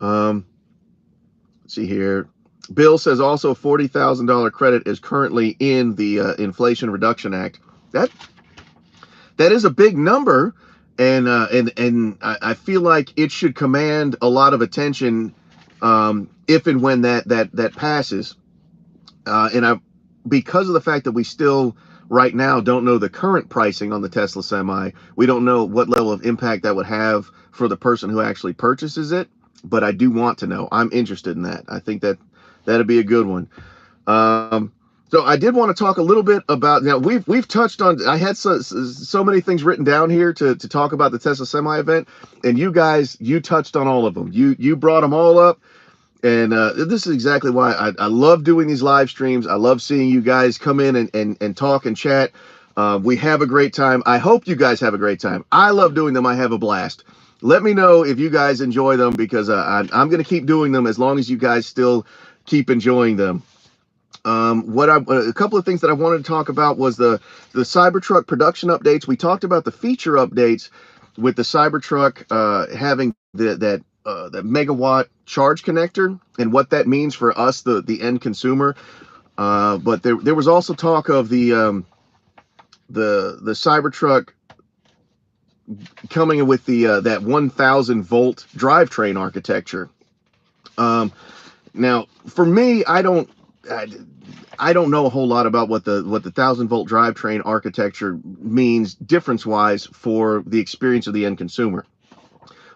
Let's see here. Bill says also $40,000 credit is currently in the Inflation Reduction Act. That is a big number, and I feel like it should command a lot of attention if and when that passes. Because of the fact that we still right now don't know the current pricing on the Tesla Semi, we don't know what level of impact that would have for the person who actually purchases it, but I do want to know. I'm interested in that. I think that'd be a good one. So I did want to talk a little bit about, now we've touched on, I had so many things written down here to talk about the Tesla Semi event, and you guys, you touched on all of them. You brought them all up. And this is exactly why I love doing these live streams. I love seeing you guys come in and talk and chat. We have a great time. I hope you guys have a great time. I love doing them. I have a blast. Let me know if you guys enjoy them, because I'm going to keep doing them as long as you guys still keep enjoying them. A couple of things that I wanted to talk about was the Cybertruck production updates. We talked about the feature updates with the Cybertruck having that megawatt charge connector and what that means for us, the end consumer. But there was also talk of the Cybertruck coming with that 1,000 volt drivetrain architecture. Now for me, I don't know a whole lot about what the 1,000 volt drivetrain architecture means difference wise for the experience of the end consumer.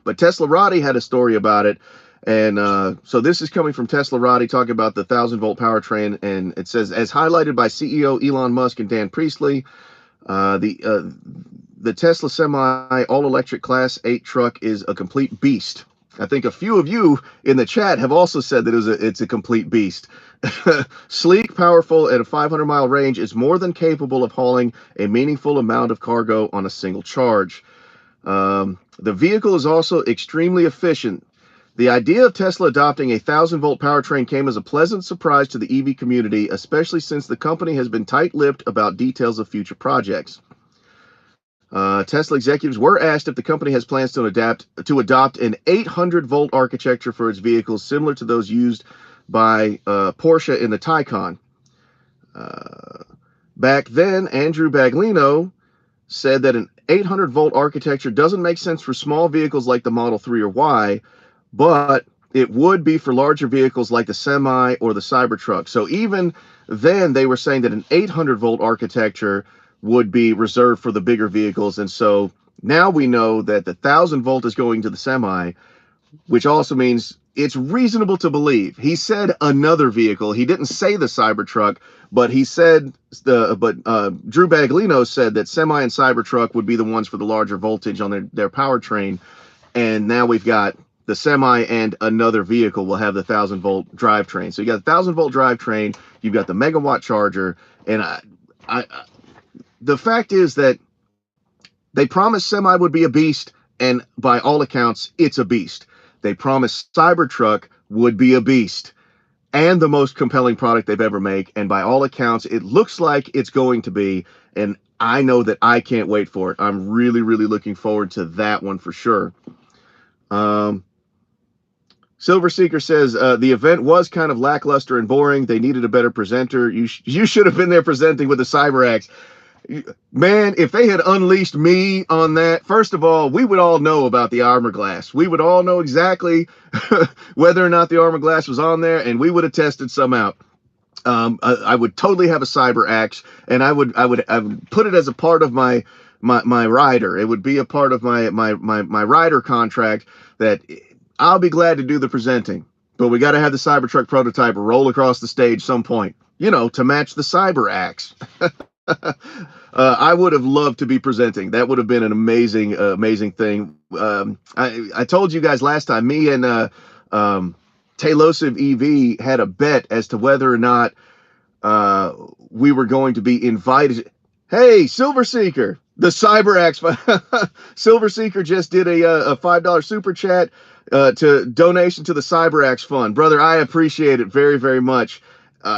But Tesla Roddy had a story about it, and so this is coming from Tesla Roddy talking about the 1,000 volt powertrain, and it says, as highlighted by CEO Elon Musk and Dan Priestley, the Tesla Semi all-electric Class 8 truck is a complete beast. I think a few of you in the chat have also said that it's a complete beast. Sleek, powerful, at a 500-mile range, is more than capable of hauling a meaningful amount of cargo on a single charge. The vehicle is also extremely efficient. The idea of Tesla adopting a 1,000 volt powertrain came as a pleasant surprise to the EV community, especially since the company has been tight-lipped about details of future projects. Tesla executives were asked if the company has plans to adopt an 800-volt architecture for its vehicles, similar to those used by Porsche in the Taycan. Back then, Andrew Baglino said that an 800-volt architecture doesn't make sense for small vehicles like the Model 3 or Y, but it would be for larger vehicles like the Semi or the Cybertruck. So even then, they were saying that an 800-volt architecture would be reserved for the bigger vehicles. And so now we know that the 1,000-volt is going to the Semi, which also means it's reasonable to believe. He said another vehicle. He didn't say the Cybertruck, but he said Drew Baglino said that Semi and Cybertruck would be the ones for the larger voltage on their powertrain. And now we've got the Semi and another vehicle will have the 1,000-volt drivetrain. So you got the 1,000-volt drivetrain, you've got the megawatt charger, and the fact is that they promised Semi would be a beast, and by all accounts, it's a beast. They promised Cybertruck would be a beast and the most compelling product they've ever made, and by all accounts, it looks like it's going to be, and I know that I can't wait for it. I'm really, really looking forward to that one for sure. Silver Seeker says the event was kind of lackluster and boring. They needed a better presenter. You should have been there presenting with the CyberX. Man, if they had unleashed me on that, first of all, we would all know about the armor glass. We would all know exactly whether or not the armor glass was on there, and we would have tested some out. I would totally have a CyberX, and I would put it as a part of my rider. It would be a part of my rider contract that I'll be glad to do the presenting, but we got to have the Cybertruck prototype roll across the stage some point, to match the CyberX. I would have loved to be presenting. That would have been an amazing, amazing thing. I told you guys last time, me and Taylosive EV had a bet as to whether or not we were going to be invited. Hey, Silver Seeker, the CyberX. Silver Seeker just did a $5 super chat to donation to the CyberX fund. Brother, I appreciate it very, very much.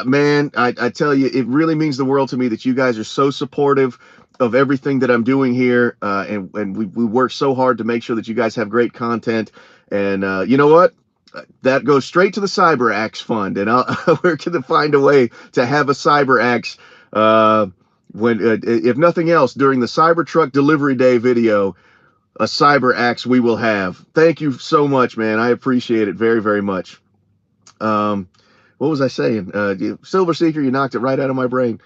Man, I tell you, it really means the world to me that you guys are so supportive of everything that I'm doing here. And we work so hard to make sure that you guys have great content. And you know what? That goes straight to the CyberX fund. And we're going to find a way to have a CyberX if nothing else, during the Cybertruck delivery day video, a CyberX we will have. Thank you so much, man. I appreciate it very, very much. What was I saying? Silver Seeker, you knocked it right out of my brain.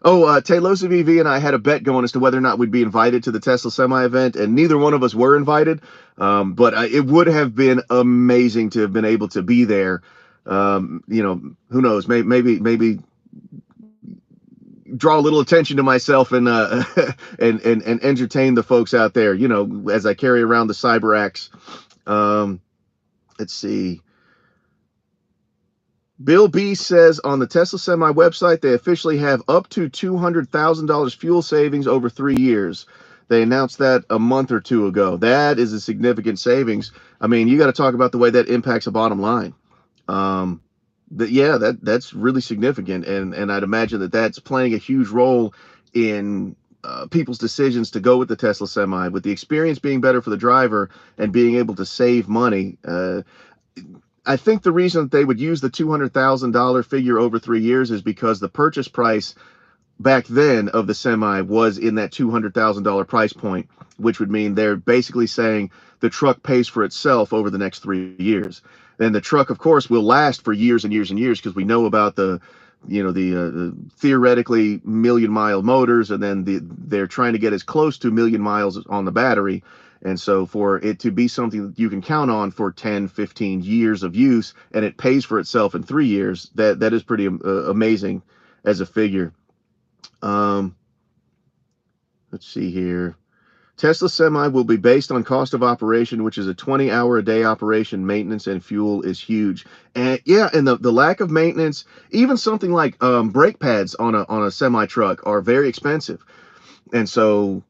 Oh, Taylosive EV and I had a bet going as to whether or not we'd be invited to the Tesla Semi event, and neither one of us were invited. But it would have been amazing to have been able to be there. Who knows? Maybe draw a little attention to myself and and entertain the folks out there. As I carry around the CyberX. Let's see. Bill B says on the Tesla Semi website, they officially have up to $200,000 fuel savings over 3 years. They announced that a month or two ago. That is a significant savings. I mean, you got to talk about the way that impacts a bottom line. That's really significant. And I'd imagine that that's playing a huge role in people's decisions to go with the Tesla Semi, with the experience being better for the driver and being able to save money. I think the reason that they would use the $200,000 figure over 3 years is because the purchase price back then of the Semi was in that $200,000 price point, which would mean they're basically saying the truck pays for itself over the next 3 years. Then the truck, of course, will last for years and years and years because we know about the theoretically million-mile motors, and then they're trying to get as close to 1,000,000 miles on the battery. And so for it to be something that you can count on for 10, 15 years of use, and it pays for itself in 3 years, that is pretty amazing as a figure. Let's see here. Tesla Semi will be based on cost of operation, which is a 20-hour-a-day operation. Maintenance and fuel is huge. And the lack of maintenance, even something like brake pads on a semi truck are very expensive. And so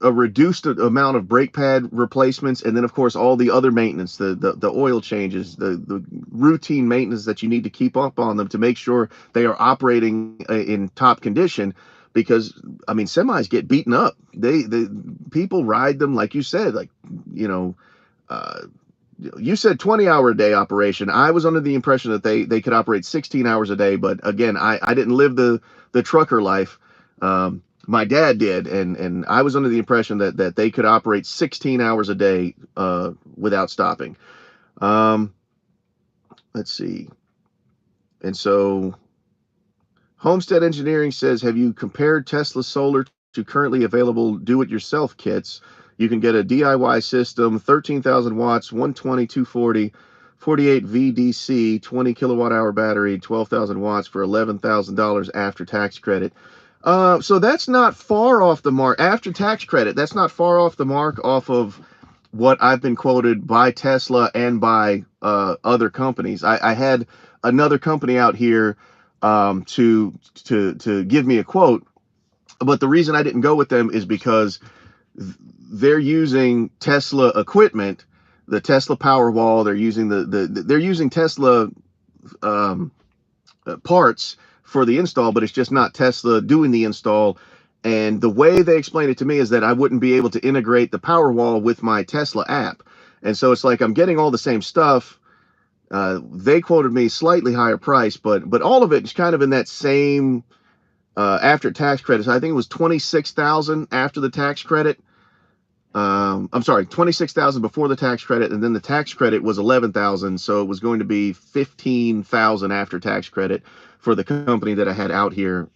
a reduced amount of brake pad replacements, and then of course all the other maintenance, the oil changes, the routine maintenance that you need to keep up on them to make sure they are operating in top condition. because I mean semis get beaten up. They people ride them like you said, like you know. Uh, you said 20-hour a day operation. I was under the impression that they could operate 16 hours a day, but again, I didn't live the trucker life. My dad did, and I was under the impression that they could operate 16 hours a day without stopping. Um, let's see. And so Homestead Engineering says, have you compared Tesla Solar to currently available do-it-yourself kits? You can get a DIY system, 13,000 watts, 120, 240, 48 VDC, 20 kilowatt hour battery, 12,000 watts for $11,000 after tax credit. So that's not far off the mark. After tax credit, that's not far off the mark off of what I've been quoted by Tesla and by other companies. I had another company out here to give me a quote, but the reason I didn't go with them is because they're using Tesla equipment, the Tesla Powerwall. They're using they're using Tesla parts for the install, but it's just not Tesla doing the install. And the way they explained it to me is that I wouldn't be able to integrate the Powerwall with my Tesla app. And so it's like I'm getting all the same stuff. They quoted me slightly higher price, but all of it is kind of in that same after tax credits. I think it was 26,000 after the tax credit. I'm sorry, 26,000 before the tax credit, and then the tax credit was 11,000, so it was going to be 15,000 after tax credit for the company that I had out here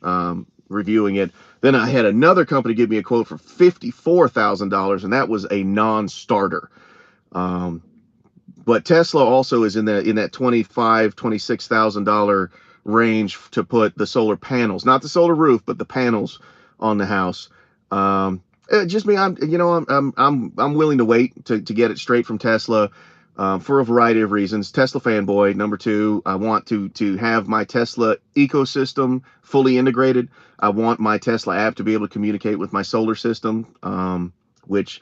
reviewing it. Then I had another company give me a quote for $54,000, and that was a non-starter. But Tesla also is in that $25,000, $26,000 range to put the solar panels, not the solar roof, but the panels on the house. Just me, I'm willing to wait to get it straight from Tesla for a variety of reasons. Tesla fanboy. Number two, I want to have my Tesla ecosystem fully integrated. I want my Tesla app to be able to communicate with my solar system, which,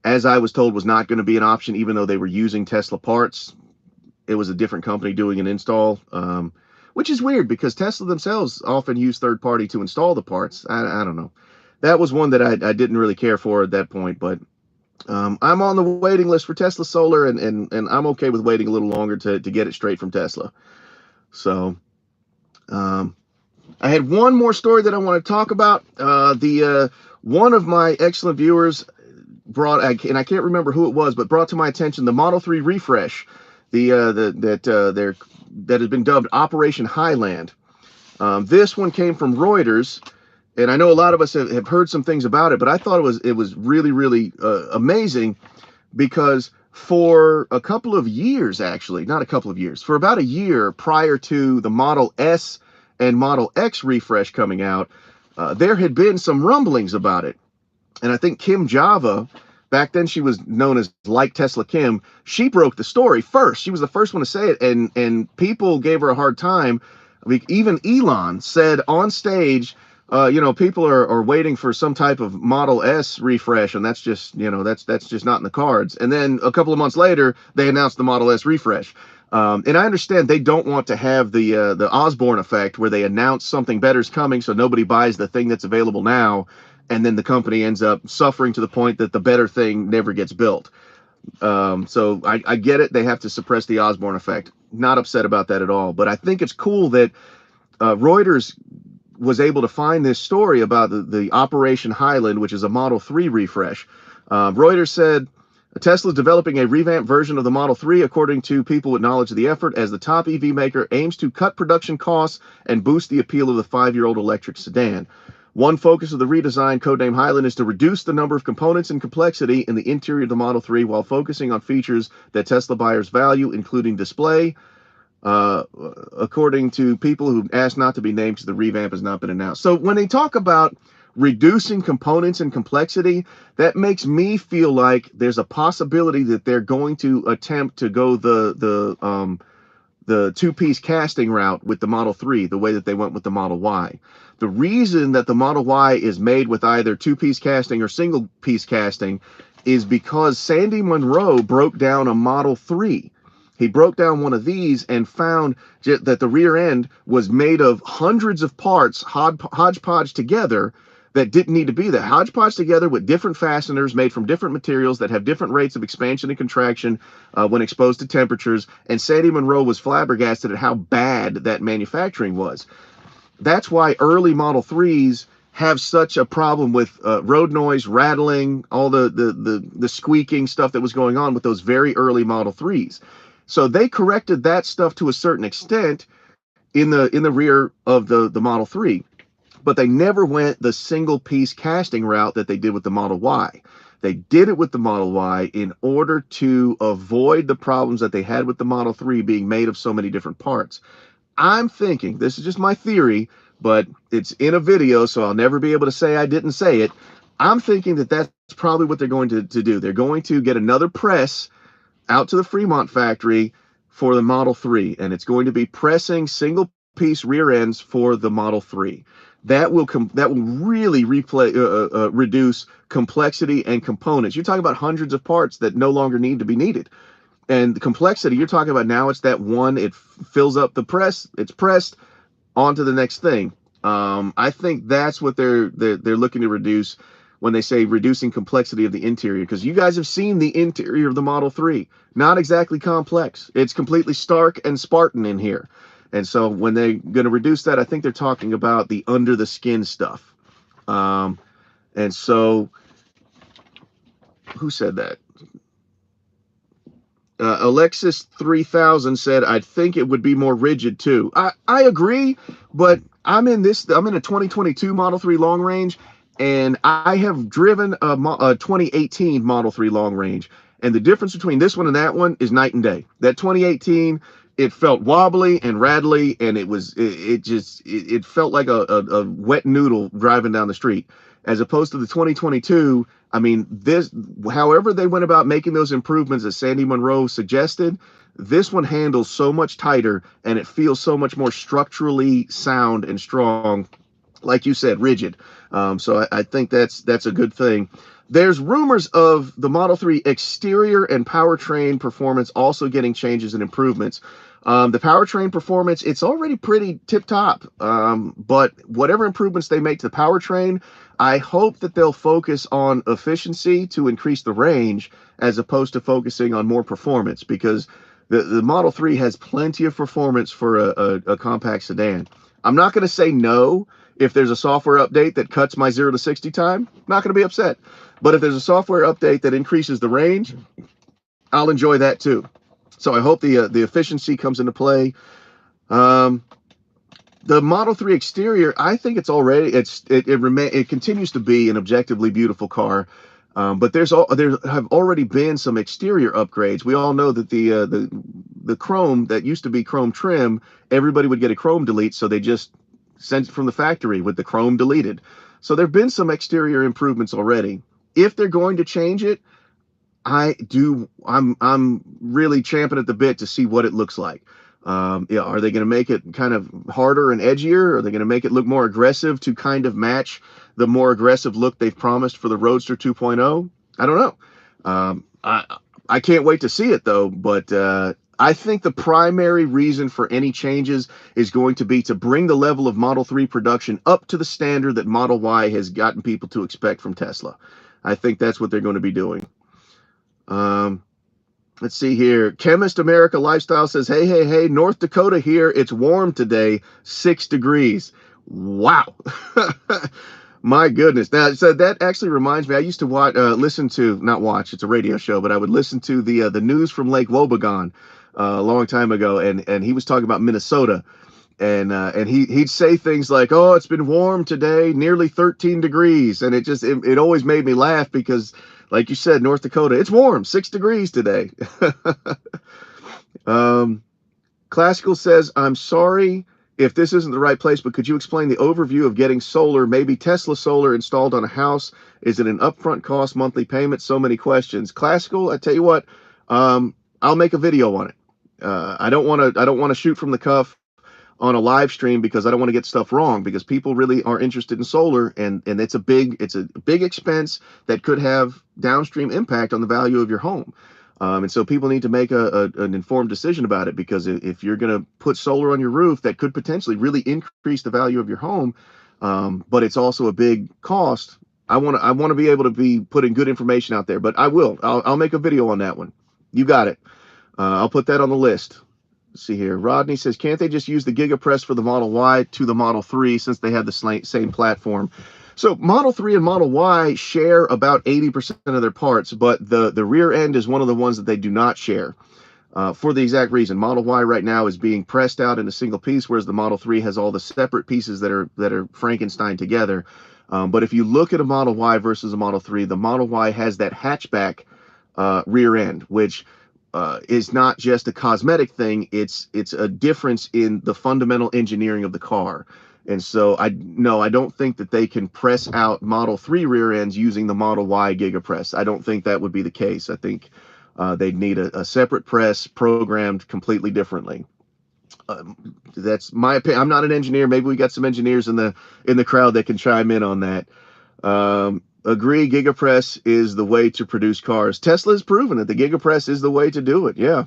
as I was told, was not going to be an option, even though they were using Tesla parts. It was a different company doing an install, which is weird because Tesla themselves often use third party to install the parts. I don't know. That was one that I didn't really care for at that point, but I'm on the waiting list for Tesla Solar, and I'm okay with waiting a little longer to get it straight from Tesla. So I had one more story that I want to talk about. One of my excellent viewers brought, and I can't remember who it was, but brought to my attention the Model 3 refresh, that has been dubbed Operation Highland. This one came from Reuters. And I know a lot of us have heard some things about it, but I thought it was really, really amazing, because for a couple of years, actually, not a couple of years, for about a year prior to the Model S and Model X refresh coming out, there had been some rumblings about it. And I think Kim Java, back then she was known as Like Tesla Kim, she broke the story first. She was the first one to say it, and people gave her a hard time. I mean, even Elon said on stage, people are waiting for some type of Model S refresh, and that's just, that's just not in the cards. And then a couple of months later, they announced the Model S refresh. And I understand they don't want to have the Osborne effect, where they announce something better's coming, so nobody buys the thing that's available now, and then the company ends up suffering to the point that the better thing never gets built. So I get it. They have to suppress the Osborne effect. Not upset about that at all. But I think it's cool that Reuters was able to find this story about the Operation Highland, which is a Model 3 refresh. Reuters said, Tesla is developing a revamped version of the Model 3, according to people with knowledge of the effort, as the top EV maker aims to cut production costs and boost the appeal of the 5-year-old electric sedan. One focus of the redesign, codenamed Highland, is to reduce the number of components and complexity in the interior of the Model 3 while focusing on features that Tesla buyers value, including display. According to people who asked not to be named, because the revamp has not been announced. So when they talk about reducing components and complexity, that makes me feel like there's a possibility that they're going to attempt to go the two-piece casting route with the Model 3, the way that they went with the Model Y. The reason that the Model Y is made with either two-piece casting or single-piece casting is because Sandy Munro broke down a Model 3. He broke down one of these and found that the rear end was made of hundreds of parts hodgepodge together that didn't need to be there. Hodgepodge together with different fasteners made from different materials that have different rates of expansion and contraction when exposed to temperatures. And Sandy Munro was flabbergasted at how bad that manufacturing was. That's why early Model 3s have such a problem with road noise, rattling, all the squeaking stuff that was going on with those very early Model 3s. So they corrected that stuff to a certain extent in the rear of the Model 3, but they never went the single piece casting route that they did with the Model Y. They did it with the Model Y in order to avoid the problems that they had with the Model 3 being made of so many different parts. I'm thinking, this is just my theory, but it's in a video, so I'll never be able to say I didn't say it. I'm thinking that that's probably what they're going to do. They're going to get another press out to the Fremont factory for the Model 3, and it's going to be pressing single piece rear ends for the Model 3. That will really reduce complexity and components. You're talking about hundreds of parts that no longer need to be needed. And the complexity you're talking about now, it's that one, it fills up the press, it's pressed, on to the next thing. I think that's what they're looking to reduce when they say reducing complexity of the interior, because you guys have seen the interior of the Model 3. Not exactly complex. It's completely stark and Spartan in here. And so when they're going to reduce that, I think they're talking about the under the skin stuff. And so, who said that? Alexis 3000 said, I think it would be more rigid too. I agree, but I'm in a 2022 Model 3 long range, and I have driven a 2018 Model 3 long range, and the difference between this one and that one is night and day. That 2018, it felt wobbly and rattly, and it felt like a wet noodle driving down the street, as opposed to the 2022. I mean, however they went about making those improvements that Sandy Munro suggested, this one handles so much tighter, and it feels so much more structurally sound and strong, like you said, rigid. So I think that's a good thing. There's rumors of the Model 3 exterior and powertrain performance also getting changes and improvements. The powertrain performance, it's already pretty tip-top, but whatever improvements they make to the powertrain, I hope that they'll focus on efficiency to increase the range as opposed to focusing on more performance, because the Model 3 has plenty of performance for a compact sedan. I'm not going to say no if there's a software update that cuts my 0 to 60 time. I'm not going to be upset. But if there's a software update that increases the range, I'll enjoy that too. So I hope the efficiency comes into play. The Model 3 exterior, I think it continues to be an objectively beautiful car. But there have already been some exterior upgrades. We all know that the chrome that used to be chrome trim, everybody would get a chrome delete, so they just sent it from the factory with the chrome deleted. So there've been some exterior improvements already. If they're going to change it, I'm really champing at the bit to see what it looks like. Are they going to make it kind of harder and edgier? Are they going to make it look more aggressive to kind of match the more aggressive look they've promised for the Roadster 2.0? I don't know. I can't wait to see it though, but I think the primary reason for any changes is going to be to bring the level of Model 3 production up to the standard that Model Y has gotten people to expect from Tesla. I think that's what they're going to be doing. Let's see here. Chemist America Lifestyle says, hey, North Dakota here. It's warm today, 6 degrees. Wow. My goodness. Now, so that actually reminds me, I used to it's a radio show, but I would listen to the news from Lake Wobegon a long time ago, and he was talking about Minnesota, and he'd say things like, oh, it's been warm today, nearly 13 degrees, and it always made me laugh because, like you said, North Dakota, it's warm, 6 degrees today. Classical says, I'm sorry if this isn't the right place, but could you explain the overview of getting solar, maybe Tesla solar installed on a house? Is it an upfront cost, monthly payment? So many questions. Classical, I tell you what, I'll make a video on it. I don't want to shoot from the cuff on a live stream because I don't want to get stuff wrong, because people really are interested in solar, and it's a big expense that could have downstream impact on the value of your home. And so people need to make an informed decision about it, because if you're going to put solar on your roof, that could potentially really increase the value of your home, but it's also a big cost. I want to be able to be putting good information out there, but I'll make a video on that one. You got it. I'll put that on the list. Let's see here. Rodney says, can't they just use the GigaPress for the Model Y to the Model 3 since they have the same platform? So Model 3 and Model Y share about 80% of their parts, but the rear end is one of the ones that they do not share, for the exact reason. Model Y right now is being pressed out in a single piece, whereas the Model 3 has all the separate pieces that are Frankenstein together. But if you look at a Model Y versus a Model 3, the Model Y has that hatchback rear end, which is not just a cosmetic thing. It's a difference in the fundamental engineering of the car. And so I don't think that they can press out Model 3 rear ends using the Model Y GigaPress. I don't think that would be the case. I think they'd need a separate press programmed completely differently. That's my opinion. I'm not an engineer. Maybe we got some engineers in the crowd that can chime in on that. Agree, GigaPress is the way to produce cars. Tesla has proven it. The GigaPress is the way to do it. Yeah.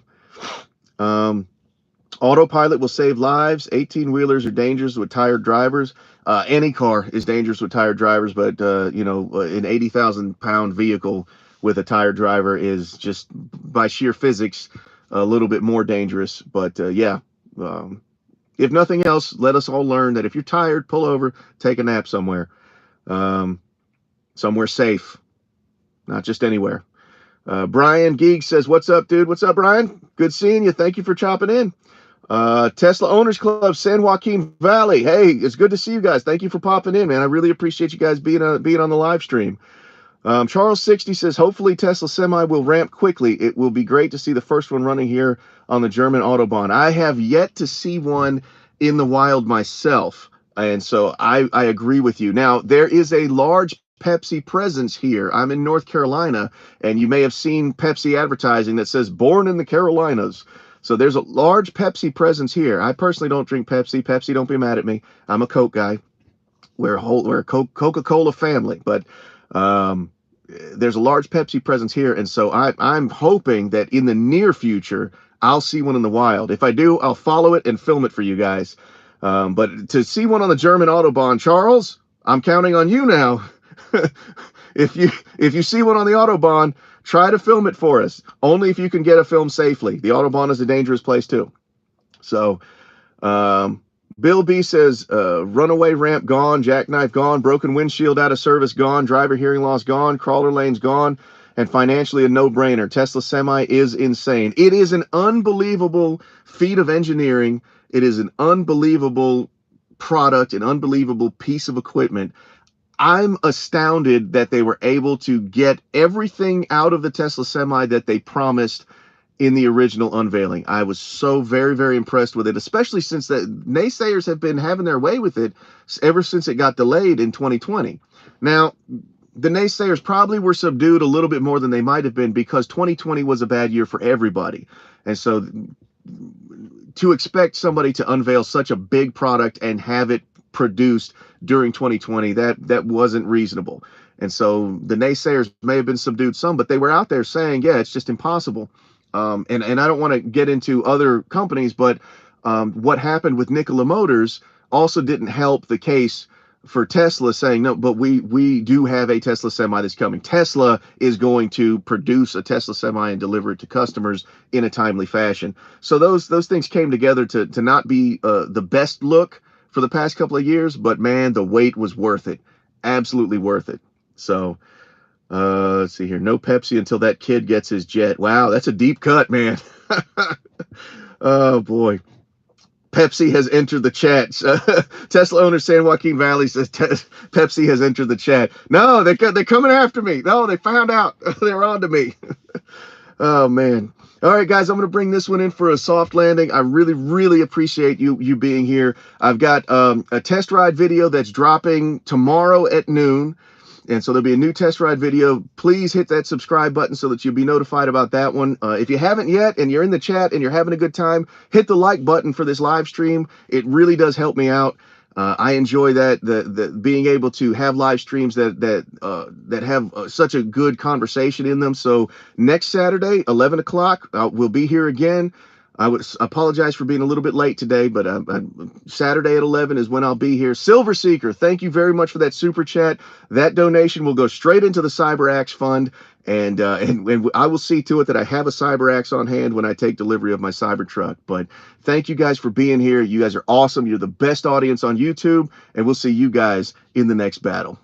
Autopilot will save lives. 18-wheelers are dangerous with tired drivers. Any car is dangerous with tired drivers, but an 80,000-pound vehicle with a tired driver is just, by sheer physics, a little bit more dangerous. But yeah, if nothing else, let us all learn that if you're tired, pull over, take a nap somewhere. Somewhere safe, not just anywhere. Brian Geek says, what's up, dude? What's up, Brian? Good seeing you. Thank you for chopping in. Tesla Owners Club, San Joaquin Valley. Hey, it's good to see you guys. Thank you for popping in, man. I really appreciate you guys being on the live stream. Charles 60 says, hopefully Tesla Semi will ramp quickly. It will be great to see the first one running here on the German Autobahn. I have yet to see one in the wild myself, and so I agree with you. Now, there is a large Pepsi presence here. I'm in North Carolina, and you may have seen Pepsi advertising that says born in the Carolinas. So there's a large Pepsi presence here. I personally don't drink Pepsi. Pepsi, don't be mad at me. I'm a Coke guy. We're a Coca-Cola family, but there's a large Pepsi presence here, and so I'm hoping that in the near future I'll see one in the wild. If I do, I'll follow it and film it for you guys. But to see one on the German Autobahn, Charles, I'm counting on you now. If you see one on the Autobahn, try to film it for us. Only if you can get a film safely. The Autobahn is a dangerous place too. So Bill B says, runaway ramp gone, jackknife gone, broken windshield out of service gone, driver hearing loss gone, crawler lanes gone, and financially a no-brainer. Tesla Semi is insane. It is an unbelievable feat of engineering. It is an unbelievable product, an unbelievable piece of equipment. I'm astounded that they were able to get everything out of the Tesla Semi that they promised in the original unveiling. I was so very, very impressed with it, especially since the naysayers have been having their way with it ever since it got delayed in 2020. Now, the naysayers probably were subdued a little bit more than they might have been because 2020 was a bad year for everybody. And so to expect somebody to unveil such a big product and have it produced during 2020, that wasn't reasonable. And so the naysayers may have been subdued some, but they were out there saying, yeah, it's just impossible. And I don't want to get into other companies, but what happened with Nikola Motors also didn't help the case for Tesla, saying, no, but we do have a Tesla Semi that's coming. Tesla is going to produce a Tesla Semi and deliver it to customers in a timely fashion. So those things came together to not be the best look for the past couple of years, but man, the wait was worth it. Absolutely worth it. So let's see here. No Pepsi until that kid gets his jet. Wow, that's a deep cut, man. Oh boy. Pepsi has entered the chat. Tesla owner San Joaquin Valley says Pepsi has entered the chat. No, they're coming after me. No, they found out. They're on to me. Oh man. All right, guys, I'm going to bring this one in for a soft landing. I really, really appreciate you being here. I've got a test ride video that's dropping tomorrow at noon. And so there'll be a new test ride video. Please hit that subscribe button so that you'll be notified about that one. If you haven't yet and you're in the chat and you're having a good time, hit the like button for this live stream. It really does help me out. I enjoy that the being able to have live streams that have such a good conversation in them. So next Saturday, 11 o'clock, we'll be here again. I would apologize for being a little bit late today, but Saturday at 11 is when I'll be here. Silver Seeker, thank you very much for that super chat. That donation will go straight into the CyberAxe Fund, and I will see to it that I have a CyberAxe on hand when I take delivery of my Cybertruck. But thank you guys for being here. You guys are awesome. You're the best audience on YouTube, and we'll see you guys in the next battle.